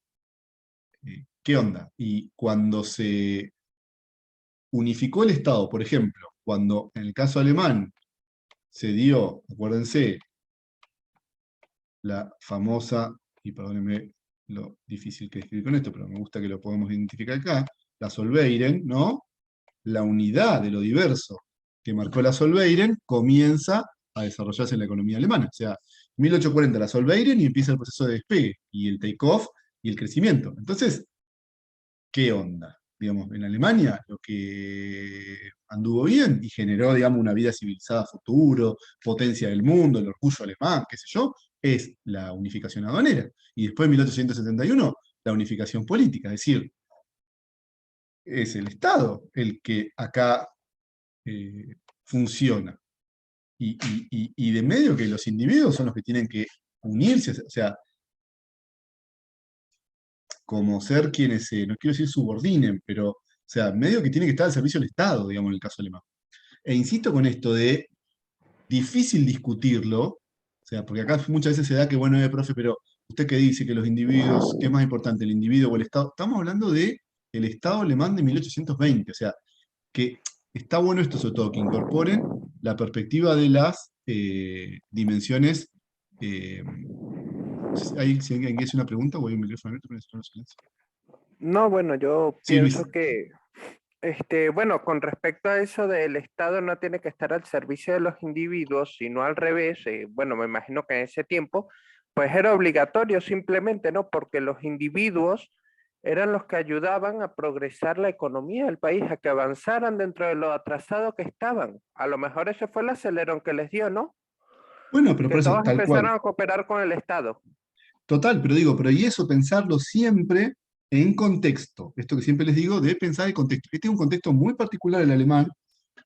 [SPEAKER 1] ¿qué onda? Y cuando se unificó el Estado, por ejemplo, cuando en el caso alemán se dio, acuérdense, la famosa, y perdónenme lo difícil que es escribir con esto, pero me gusta que lo podamos identificar acá, la Solveiren, ¿no? La unidad de lo diverso que marcó la Solveiren comienza a desarrollarse en la economía alemana. O sea, 1840 la Solveiren y empieza el proceso de despegue, y el take-off, y el crecimiento. Entonces, ¿qué onda? Digamos, en Alemania lo que anduvo bien y generó, digamos, una vida civilizada a futuro, potencia del mundo, el orgullo alemán, qué sé yo, es la unificación aduanera. Y después, en 1871, la unificación política, es decir, es el Estado el que acá funciona. Y de medio que los individuos son los que tienen que unirse, o sea, como ser quienes, no quiero decir subordinen, pero, o sea, medio que tiene que estar al servicio del Estado, digamos, en el caso alemán. E insisto con esto de difícil discutirlo, o sea, porque acá muchas veces se da que, bueno, profe, pero usted qué dice que los individuos, ¿qué es más importante, el individuo o el Estado? Estamos hablando de el Estado alemán de 1820, o sea, que está bueno esto sobre todo, que incorporen la perspectiva de las dimensiones. No sé si alguien quiere hacer una pregunta o hay un micrófono abierto, pero necesito un silencio.
[SPEAKER 3] No, bueno, yo
[SPEAKER 1] Sí, Luis.
[SPEAKER 3] pienso que, bueno, con respecto a eso del Estado no tiene que estar al servicio de los individuos, sino al revés. Bueno, me imagino que en ese tiempo, pues era obligatorio simplemente, ¿no? Porque los individuos eran los que ayudaban a progresar la economía del país, a que avanzaran dentro de lo atrasado que estaban. A lo mejor ese fue el acelerón que les dio, ¿no?
[SPEAKER 1] Bueno, pero
[SPEAKER 3] Que
[SPEAKER 1] por eso,
[SPEAKER 3] todos
[SPEAKER 1] tal cual.
[SPEAKER 3] empezaron a cooperar con el Estado.
[SPEAKER 1] Total, pero digo, pero y eso pensarlo siempre en contexto. Esto que siempre les digo, de pensar el contexto. Este es un contexto muy particular el alemán,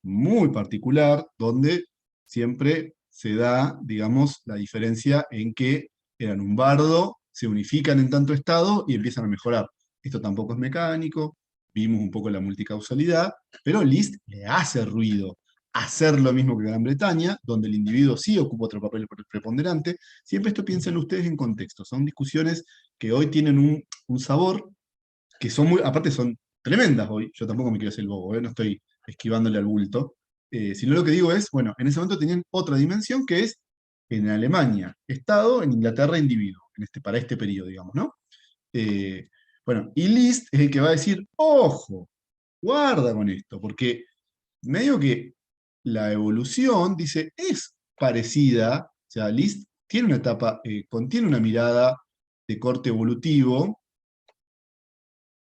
[SPEAKER 1] muy particular, donde siempre se da, digamos, la diferencia en que eran un bardo, se unifican en tanto estado y empiezan a mejorar. Esto tampoco es mecánico, vimos un poco la multicausalidad, pero Liszt le hace ruido hacer lo mismo que Gran Bretaña, donde el individuo sí ocupa otro papel preponderante. Siempre esto piensen ustedes en contexto. Son discusiones que hoy tienen un sabor, que son muy, aparte son tremendas hoy. Yo tampoco me quiero hacer el bobo, no estoy esquivándole al bulto. Sino lo que digo es, bueno, en ese momento tenían otra dimensión que es en Alemania, Estado, en Inglaterra, individuo, para este periodo, digamos, ¿no? Eh, bueno, y Liszt es el que va a decir, ojo, guarda con esto, porque medio que la evolución, dice, es parecida, o sea, Liszt tiene una etapa, contiene una mirada de corte evolutivo.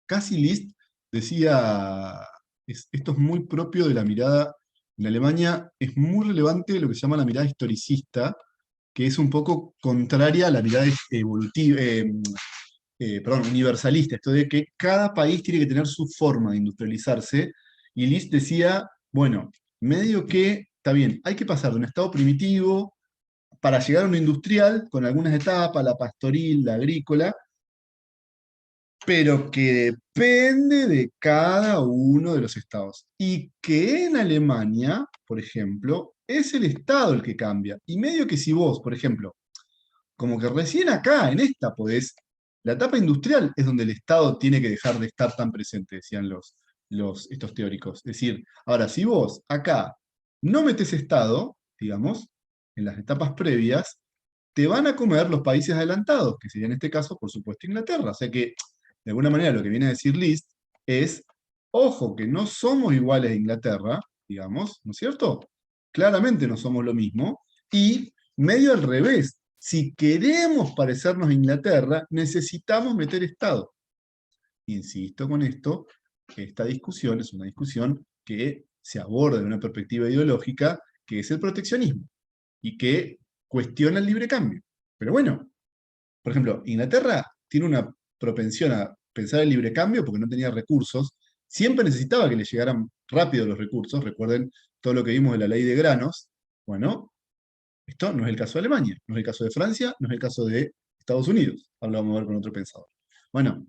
[SPEAKER 1] Casi Liszt decía, esto es muy propio de la mirada, en Alemania es muy relevante lo que se llama la mirada historicista, que es un poco contraria a la mirada evolutiva, perdón, universalista, esto de que cada país tiene que tener su forma de industrializarse, y Liszt decía, bueno, medio que, está bien, hay que pasar de un estado primitivo para llegar a un industrial, con algunas etapas, la pastoril, la agrícola, pero que depende de cada uno de los estados. Y que en Alemania, por ejemplo, es el estado el que cambia. Y medio que si vos, por ejemplo, como que recién acá, en esta, podés, la etapa industrial es donde el estado tiene que dejar de estar tan presente, decían estos teóricos. Es decir, ahora, si vos acá no metés estado, digamos, en las etapas previas, te van a comer los países adelantados, que sería en este caso, por supuesto, Inglaterra. O sea que de alguna manera lo que viene a decir Liszt es, ojo, que no somos iguales a Inglaterra, digamos, ¿no es cierto? Claramente no somos lo mismo, y medio al revés, si queremos parecernos a Inglaterra, necesitamos meter Estado. Insisto con esto, que esta discusión es una discusión que se aborda de una perspectiva ideológica, que es el proteccionismo, y que cuestiona el libre cambio. Pero bueno, por ejemplo, Inglaterra tiene una propensión a pensar el libre cambio porque no tenía recursos, siempre necesitaba que le llegaran rápido los recursos. Recuerden todo lo que vimos de la ley de granos. Bueno, esto no es el caso de Alemania, no es el caso de Francia, no es el caso de Estados Unidos. Ahora lo vamos a ver con otro pensador. Bueno,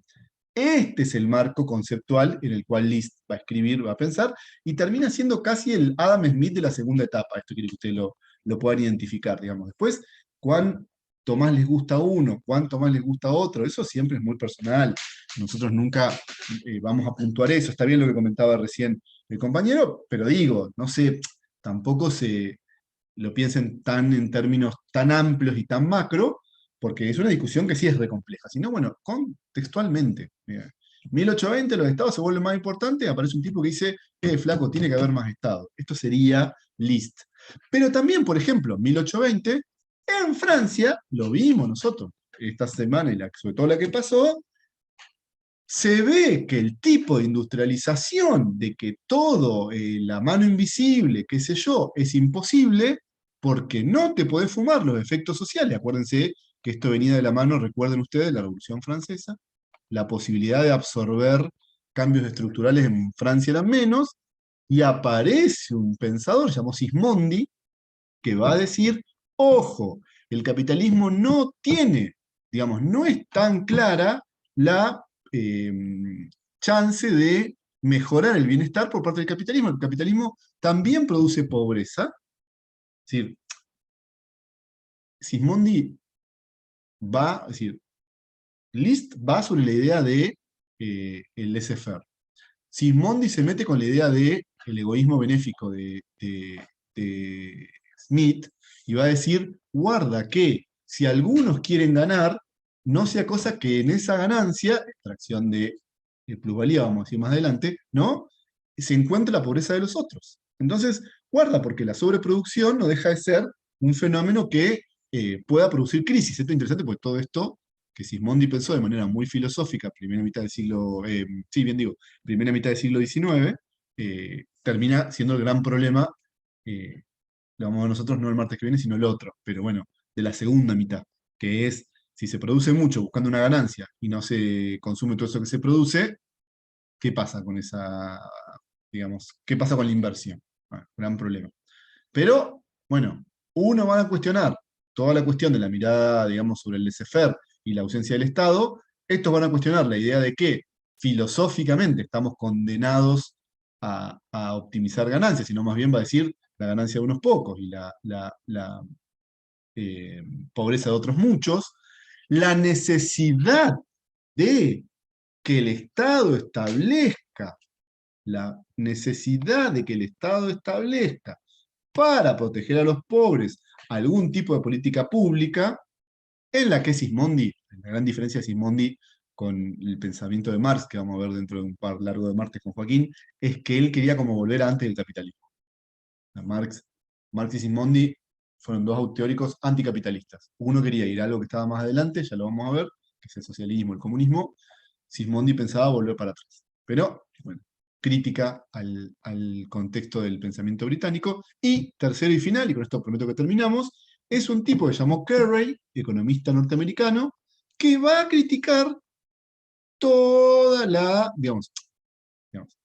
[SPEAKER 1] este es el marco conceptual en el cual List va a escribir, va a pensar, y termina siendo casi el Adam Smith de la segunda etapa. Esto quiere que ustedes lo puedan identificar, digamos. Después, cuánto más les gusta a uno, cuánto más les gusta a otro, eso siempre es muy personal. Nosotros nunca vamos a puntuar eso. Está bien lo que comentaba recién el compañero, pero digo, no sé, tampoco se lo piensen tan en términos tan amplios y tan macro, porque es una discusión que sí es re compleja. Si no, bueno, contextualmente. Mira, 1820 los estados se vuelven más importantes, aparece un tipo que dice, flaco, tiene que haber más estados. Esto sería List. Pero también, por ejemplo, 1820, en Francia, lo vimos nosotros esta semana, y sobre todo la que pasó, se ve que el tipo de industrialización, de que todo, la mano invisible, qué sé yo, es imposible, porque no te podés fumar los efectos sociales. Acuérdense que esto venía de la mano, recuerden ustedes, de la Revolución Francesa, la posibilidad de absorber cambios estructurales en Francia eran menos, y aparece un pensador llamado Sismondi, que va a decir, ojo, el capitalismo no tiene, digamos, no es tan clara la eh, chance de mejorar el bienestar por parte del capitalismo. El capitalismo también produce pobreza. Es decir, Sismondi va, es decir, List va sobre la idea de el laissez-faire. Sismondi se mete con la idea de el egoísmo benéfico de Smith y va a decir, guarda que si algunos quieren ganar, no sea cosa que en esa ganancia, extracción de plusvalía, vamos a decir más adelante, ¿no? Se encuentre la pobreza de los otros. Entonces, guarda, porque la sobreproducción no deja de ser un fenómeno que pueda producir crisis. Esto es interesante porque todo esto que Sismondi pensó de manera muy filosófica, primera mitad del siglo, sí, bien digo, primera mitad del siglo XIX, termina siendo el gran problema, lo vamos a ver nosotros no el martes que viene, sino el otro, pero bueno, de la segunda mitad, que es, si se produce mucho buscando una ganancia y no se consume todo eso que se produce, ¿qué pasa con esa, digamos, qué pasa con la inversión? Bueno, gran problema. Pero, bueno, uno va a cuestionar toda la cuestión de la mirada, digamos, sobre el laissez-faire y la ausencia del Estado. Estos van a cuestionar la idea de que filosóficamente estamos condenados a optimizar ganancias, sino más bien va a decir la ganancia de unos pocos y la pobreza de otros muchos. La necesidad de que el Estado establezca, la necesidad de que el Estado establezca para proteger a los pobres algún tipo de política pública, en la que Sismondi, la gran diferencia de Sismondi con el pensamiento de Marx, que vamos a ver dentro de un par largo de martes con Joaquín, es que él quería como volver a antes del capitalismo. Marx y Sismondi fueron dos teóricos anticapitalistas. Uno quería ir a algo que estaba más adelante, ya lo vamos a ver, que es el socialismo, el comunismo. Sismondi pensaba volver para atrás. Pero, bueno, crítica al contexto del pensamiento británico. Y tercero y final, y con esto prometo que terminamos, es un tipo que se llamó Carey, economista norteamericano, que va a criticar toda la, digamos,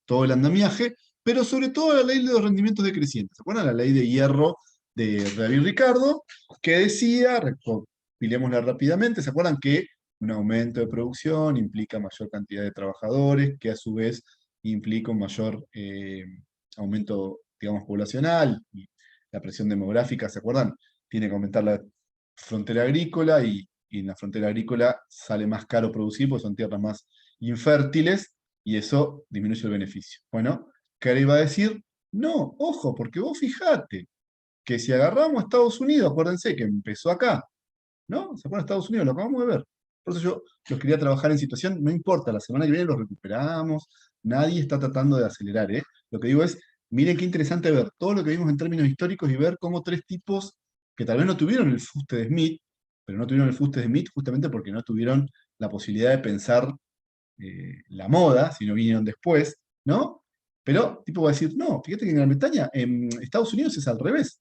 [SPEAKER 1] todo el andamiaje, pero sobre todo la ley de los rendimientos decrecientes. ¿Se acuerdan? La ley de hierro de David Ricardo, que decía, recopilémosla rápidamente, ¿se acuerdan que un aumento de producción implica mayor cantidad de trabajadores, que a su vez implica un mayor aumento, digamos, poblacional, y la presión demográfica, ¿se acuerdan? Tiene que aumentar la frontera agrícola, y en la frontera agrícola sale más caro producir, porque son tierras más infértiles, y eso disminuye el beneficio. Bueno, Carey va a decir, no, ojo, porque vos fijate que si agarramos a Estados Unidos, acuérdense que empezó acá, ¿no? ¿Se acuerdan de Estados Unidos? Lo acabamos de ver. Por eso yo los quería trabajar en situación, no importa, la semana que viene los recuperamos, nadie está tratando de acelerar, ¿eh? Lo que digo es, miren qué interesante ver todo lo que vimos en términos históricos y ver cómo tres tipos que tal vez no tuvieron el fuste de Smith, pero no tuvieron el fuste de Smith justamente porque no tuvieron la posibilidad de pensar la moda, si no vinieron después, ¿no? Pero tipo va a decir, no, fíjate que en Gran Bretaña, en Estados Unidos es al revés.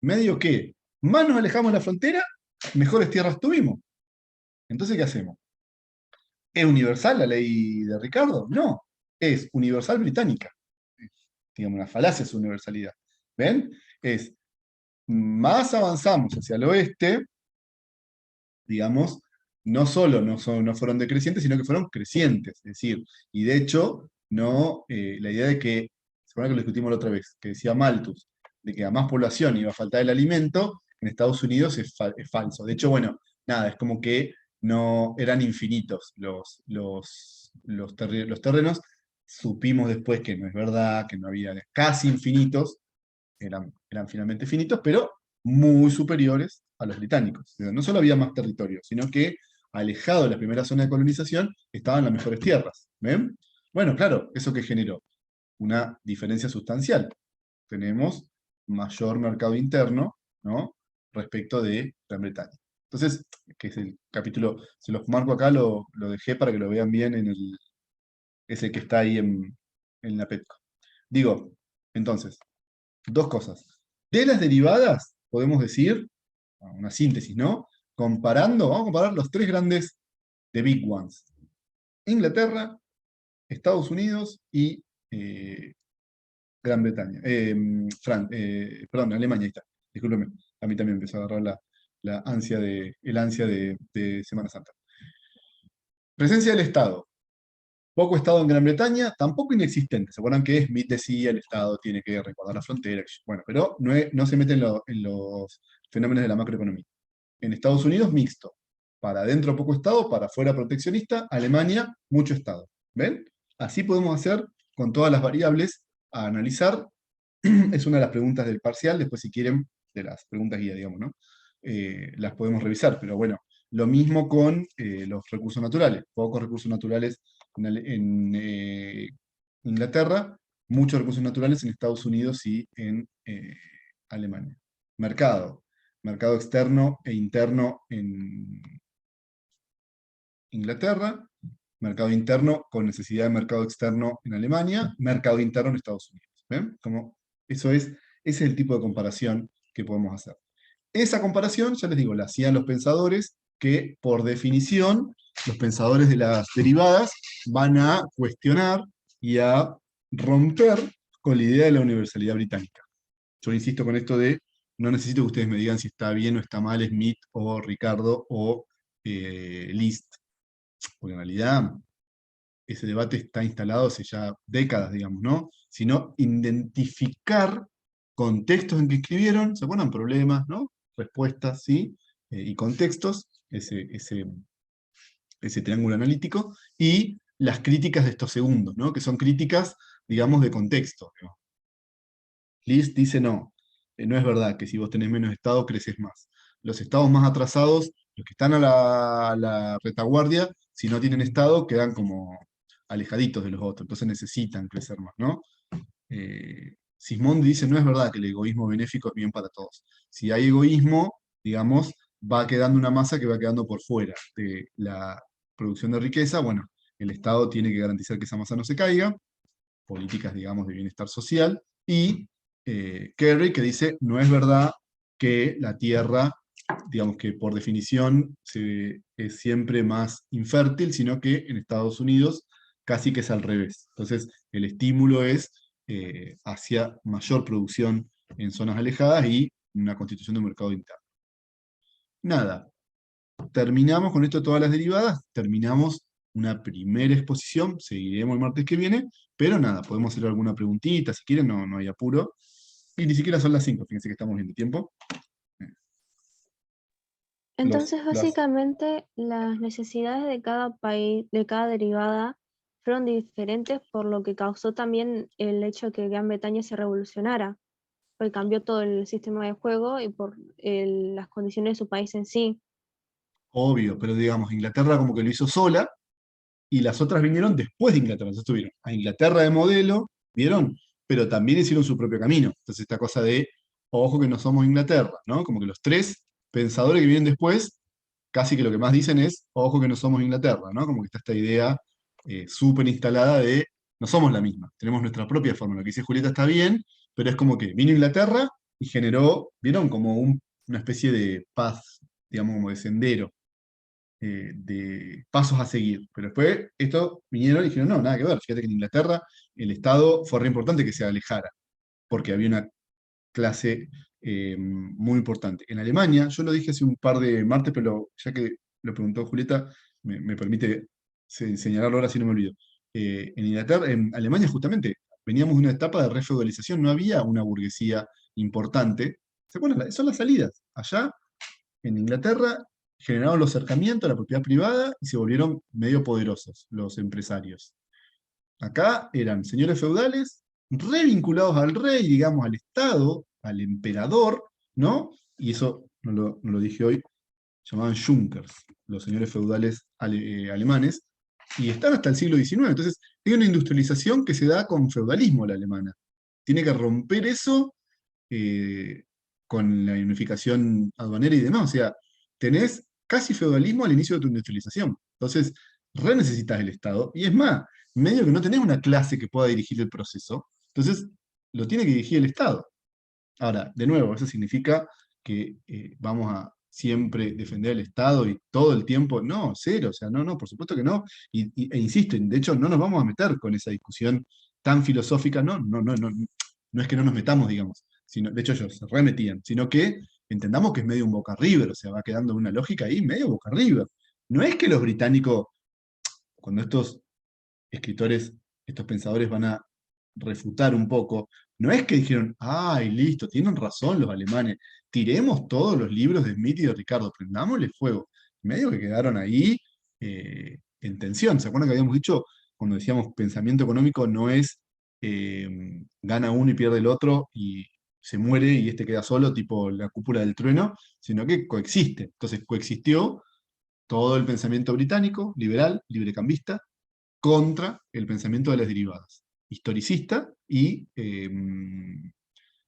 [SPEAKER 1] Medio que más nos alejamos de la frontera, mejores tierras tuvimos. Entonces, ¿qué hacemos? ¿Es universal la ley de Ricardo? No, es universal británica. Digamos, una falacia su universalidad. ¿Ven? Es más avanzamos hacia el oeste, digamos, no solo no fueron decrecientes, sino que fueron crecientes. Es decir, y de hecho, no, la idea de que, se acuerdan que lo discutimos la otra vez, que decía Malthus, de que a más población iba a faltar el alimento, en Estados Unidos es falso. De hecho, bueno, nada, es como que no eran infinitos los terrenos. Supimos después que no es verdad, que no había casi infinitos, eran finalmente finitos, pero muy superiores a los británicos. O sea, no solo había más territorio, sino que alejado de la primera zona de colonización estaban las mejores tierras. ¿Ven? Bueno, claro, ¿eso que generó? Una diferencia sustancial. Tenemos mayor mercado interno, ¿no? Respecto de Gran Bretaña. Entonces, que es el capítulo, se los marco acá, lo dejé para que lo vean bien ese que está ahí en la PETCO. Digo, entonces, dos cosas. De las derivadas, podemos decir, una síntesis, ¿no? Vamos a comparar los tres grandes The Big Ones. Inglaterra, Estados Unidos y Gran Bretaña. Perdón, Alemania, ahí está. Discúlpeme, a mí también empezó a agarrar el ansia de Semana Santa. Presencia del Estado. Poco Estado en Gran Bretaña, tampoco inexistente. ¿Se acuerdan que Smith decía el Estado tiene que recordar la frontera? Bueno, pero no se mete en los fenómenos de la macroeconomía. En Estados Unidos, mixto. Para adentro poco Estado, para afuera proteccionista. Alemania, mucho Estado. ¿Ven? Así podemos hacer con todas las variables a analizar. Es una de las preguntas del parcial, después si quieren, de las preguntas guía, digamos, ¿no? Las podemos revisar, pero bueno, lo mismo con los recursos naturales. Pocos recursos naturales en Inglaterra, muchos recursos naturales en Estados Unidos y en Alemania. Mercado externo e interno en Inglaterra, mercado interno con necesidad de mercado externo en Alemania, mercado interno en Estados Unidos. ¿Ven? Ese es el tipo de comparación que podemos hacer. Esa comparación, ya les digo, la hacían los pensadores que, por definición, los pensadores de las derivadas van a cuestionar y a romper con la idea de la universalidad británica. Yo insisto con esto de, no necesito que ustedes me digan si está bien o está mal Smith o Ricardo o List, porque en realidad ese debate está instalado hace ya décadas, digamos, ¿no? Sino identificar contextos en que escribieron, ¿se acuerdan? Problemas, ¿no? Respuestas, ¿sí? Y contextos, ese triángulo analítico, y las críticas de estos segundos, ¿no? Que son críticas, digamos, de contexto, ¿no? List dice no, no es verdad que si vos tenés menos estado creces más. Los estados más atrasados, los que están a la retaguardia, si no tienen estado, quedan como alejaditos de los otros, entonces necesitan crecer más, ¿no? Sismondi dice, no es verdad que el egoísmo benéfico es bien para todos. Si hay egoísmo, digamos, va quedando una masa que va quedando por fuera de la producción de riqueza. Bueno, el Estado tiene que garantizar que esa masa no se caiga, políticas, digamos, de bienestar social, y Kerry que dice, no es verdad que la Tierra, digamos que por definición es siempre más infértil, sino que en Estados Unidos casi que es al revés. Entonces, el estímulo es hacia mayor producción en zonas alejadas y una constitución de un mercado interno. Nada, terminamos con esto de todas las derivadas, terminamos una primera exposición, seguiremos el martes que viene, pero nada, podemos hacer alguna preguntita, si quieren, no hay apuro. Y ni siquiera son las 5, fíjense que estamos bien de tiempo.
[SPEAKER 2] Entonces, básicamente, las necesidades de cada país, de cada derivada, fueron diferentes, por lo que causó también el hecho de que Gran Bretaña se revolucionara, porque cambió todo el sistema de juego y por las condiciones de su país en sí.
[SPEAKER 1] Obvio, pero digamos, Inglaterra como que lo hizo sola, y las otras vinieron después de Inglaterra. Entonces tuvieron a Inglaterra de modelo, ¿vieron? Pero también hicieron su propio camino. Entonces esta cosa de, ojo que no somos Inglaterra, ¿no? Como que los tres pensadores que vienen después, casi que lo que más dicen es, ojo que no somos Inglaterra, ¿no? Como que está esta idea súper instalada de, no somos la misma, tenemos nuestra propia forma. Lo que dice Julieta está bien, pero es como que vino Inglaterra y generó, ¿vieron? Como una especie de paz, digamos, como de sendero. de pasos a seguir. Pero después, esto vinieron y dijeron, no, nada que ver. Fíjate que en Inglaterra el Estado fue re importante que se alejara, porque había una clase muy importante. En Alemania, yo lo dije hace un par de martes, pero ya que lo preguntó Julieta, me permite señalarlo ahora si no me olvido. En Inglaterra, en Alemania justamente, veníamos de una etapa de refeudalización, no había una burguesía importante. ¿Se acuerdan? Son las salidas. Allá, en Inglaterra, generaron los cercamientos a la propiedad privada y se volvieron medio poderosos los empresarios. Acá eran señores feudales, revinculados al rey, digamos, al Estado, al emperador, ¿no? Y eso no lo dije hoy, llamaban Junkers, los señores feudales alemanes, y están hasta el siglo XIX. Entonces, hay una industrialización que se da con feudalismo la alemana. Tiene que romper eso eh, con la unificación aduanera y demás. O sea, tenés casi feudalismo al inicio de tu industrialización. Entonces, re necesitas el Estado. Y es más, medio que no tenés una clase que pueda dirigir el proceso. Entonces, lo tiene que dirigir el Estado. Ahora, de nuevo, eso significa que vamos a siempre defender el Estado y todo el tiempo, no, cero, o sea, no, no, por supuesto que no, e insisto, de hecho no nos vamos a meter con esa discusión tan filosófica, no, no, no, no, no es que no nos metamos, digamos, sino, de hecho ellos se remetían, sino que entendamos que es medio un Boca River, o sea, va quedando una lógica ahí medio Boca River. No es que los británicos, cuando estos escritores, estos pensadores van a refutar un poco, no es que dijeron, ay, listo, tienen razón los alemanes, tiremos todos los libros de Smith y de Ricardo, prendámosle fuego. Medio que quedaron ahí en tensión. ¿Se acuerdan que habíamos dicho, cuando decíamos pensamiento económico no es gana uno y pierde el otro y se muere y este queda solo, tipo la cúpula del trueno, sino que coexiste. Entonces coexistió todo el pensamiento británico, liberal, librecambista, contra el pensamiento de las derivadas, historicista y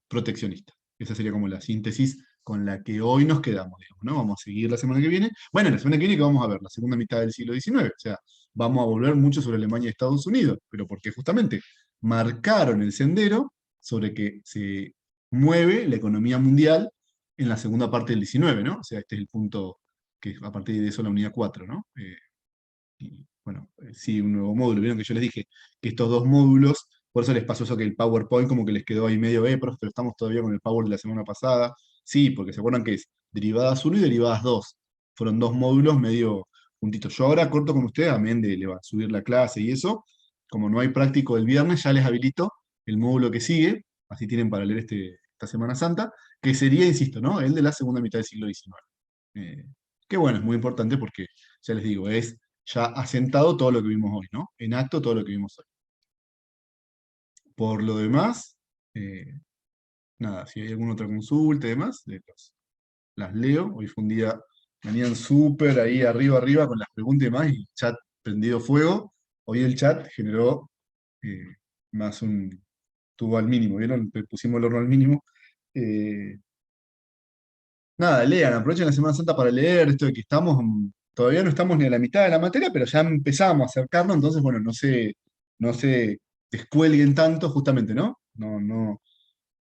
[SPEAKER 1] proteccionista. Esa sería como la síntesis con la que hoy nos quedamos, digamos, ¿no? Vamos a seguir la semana que viene. Bueno, la semana que viene, ¿qué vamos a ver? La segunda mitad del siglo XIX. O sea, vamos a volver mucho sobre Alemania y Estados Unidos, pero porque justamente marcaron el sendero sobre que se mueve la economía mundial en la segunda parte del XIX, ¿no? O sea, este es el punto que a partir de eso la unidad 4, ¿no? Y bueno, sí, un nuevo módulo. Vieron que yo les dije que estos dos módulos, por eso les pasó eso que el PowerPoint como que les quedó ahí medio, prof, pero estamos todavía con el Power de la semana pasada. Sí, porque se acuerdan que es derivadas 1 y derivadas 2. Fueron dos módulos medio juntitos. Yo ahora corto con ustedes, amén de le va a subir la clase y eso. Como no hay práctico el viernes, ya les habilito el módulo que sigue, así tienen para leer esta Semana Santa, que sería, insisto, ¿no? El de la segunda mitad del siglo XIX. Que bueno, es muy importante porque, ya les digo, es ya asentado todo lo que vimos hoy, ¿no? En acto todo lo que vimos hoy. Por lo demás, nada, si hay alguna otra consulta y demás, las leo. Hoy fue un día, venían súper ahí arriba, arriba con las preguntas y demás, y chat prendido fuego. Hoy el chat generó eh, más tuvo al mínimo, ¿vieron? Pusimos el horno al mínimo. Eh, Nada, lean, aprovechen la Semana Santa para leer esto de que todavía no estamos ni a la mitad de la materia, pero ya empezamos a acercarnos, entonces, bueno, no se descuelguen tanto, justamente, ¿no? No, no,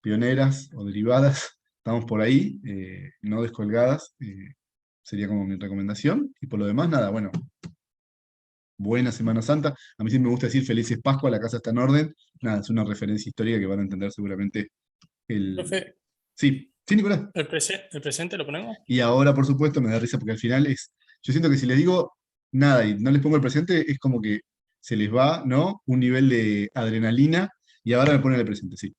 [SPEAKER 1] pioneras o derivadas, estamos por ahí, no descolgadas, sería como mi recomendación. Y por lo demás, nada, bueno, buena Semana Santa. A mí sí me gusta decir Felices Pascua, la casa está en orden. Nada, es una referencia histórica que van a entender seguramente el...
[SPEAKER 4] Profe,
[SPEAKER 1] Sí, sí, Nicolás.
[SPEAKER 4] ¿el presente lo ponemos?
[SPEAKER 1] Y ahora, por supuesto, me da risa porque al final yo siento que si les digo nada y no les pongo el presente, es como que se les va, ¿no? Un nivel de adrenalina y ahora me ponen el presente, sí.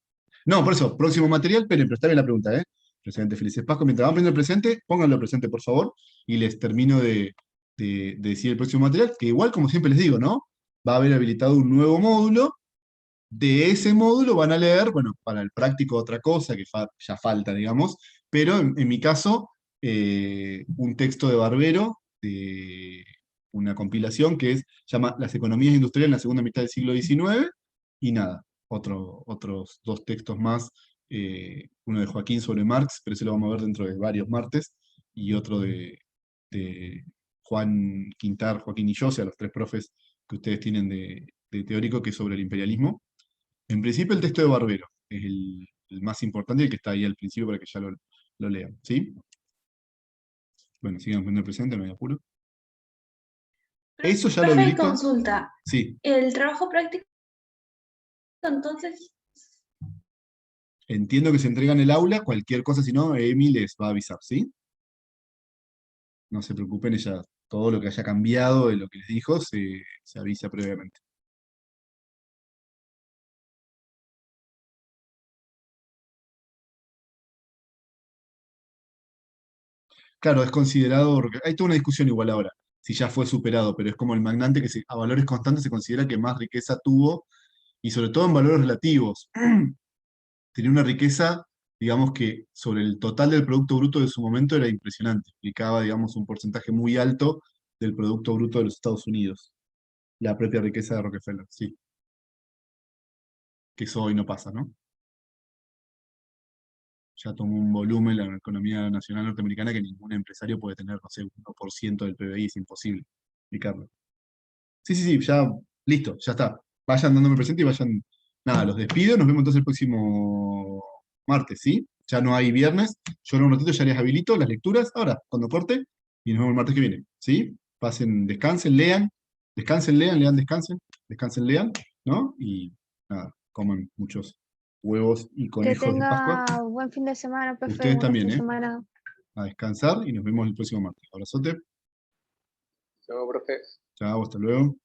[SPEAKER 1] No, por eso, próximo material, pero está bien la pregunta, ¿eh? Presidente Felices Pascua, mientras van poniendo el presente, pónganlo el presente, por favor, y les termino de decir el próximo material, que igual, como siempre les digo, ¿no? Va a haber habilitado un nuevo módulo. De ese módulo van a leer, bueno, para el práctico otra cosa, que ya falta, digamos, pero en mi caso, un texto de Barbero, de una compilación que llama Las economías industriales en la segunda mitad del siglo XIX, y nada, otros dos textos más, uno de Joaquín sobre Marx, pero ese lo vamos a ver dentro de varios martes, y otro de Juan Quintar, Joaquín y yo, o sea, los tres profes que ustedes tienen de teórico, que es sobre el imperialismo. En principio el texto de Barbero es el más importante y el que está ahí al principio para que ya lo lean, ¿sí? Bueno, sigan poniendo el presente, no hay apuro. Eso ya lo
[SPEAKER 5] Profe,
[SPEAKER 1] habilito.
[SPEAKER 5] consulta.
[SPEAKER 1] Sí,
[SPEAKER 5] El trabajo práctico, entonces,
[SPEAKER 1] entiendo que se entrega en el aula, cualquier cosa, si no, Emi les va a avisar, ¿sí? No se preocupen, ella, todo lo que haya cambiado de lo que les dijo, se avisa previamente. Claro, es considerado, porque hay toda una discusión igual ahora, si ya fue superado, pero es como el magnate que a valores constantes se considera que más riqueza tuvo, y sobre todo en valores relativos. Tenía una riqueza, digamos que sobre el total del Producto Bruto de su momento era impresionante, implicaba, digamos, un porcentaje muy alto del Producto Bruto de los Estados Unidos, la propia riqueza de Rockefeller, sí, que eso hoy no pasa, ¿no? Ya tomó un volumen la economía nacional norteamericana que ningún empresario puede tener, no sé, 1% del PBI, es imposible explicarlo. Sí, sí, sí, ya, listo, ya está. Vayan dándome presente y vayan. Nada, los despido, nos vemos entonces el próximo martes, ¿sí? Ya no hay viernes, yo en un ratito ya les habilito las lecturas, ahora, cuando corte, y nos vemos el martes que viene, ¿sí? Pasen, descansen, lean, lean, descansen, lean, ¿no? Y nada, coman muchos huevos y
[SPEAKER 2] Que
[SPEAKER 1] conejos de Pascua.
[SPEAKER 2] tenga buen fin de semana, profe,
[SPEAKER 1] Ustedes
[SPEAKER 2] buen
[SPEAKER 1] también,
[SPEAKER 2] fin de
[SPEAKER 1] ¿eh?
[SPEAKER 2] semana.
[SPEAKER 1] A descansar y nos vemos el próximo martes. Abrazote,
[SPEAKER 3] Luego, profe.
[SPEAKER 1] chao, hasta luego.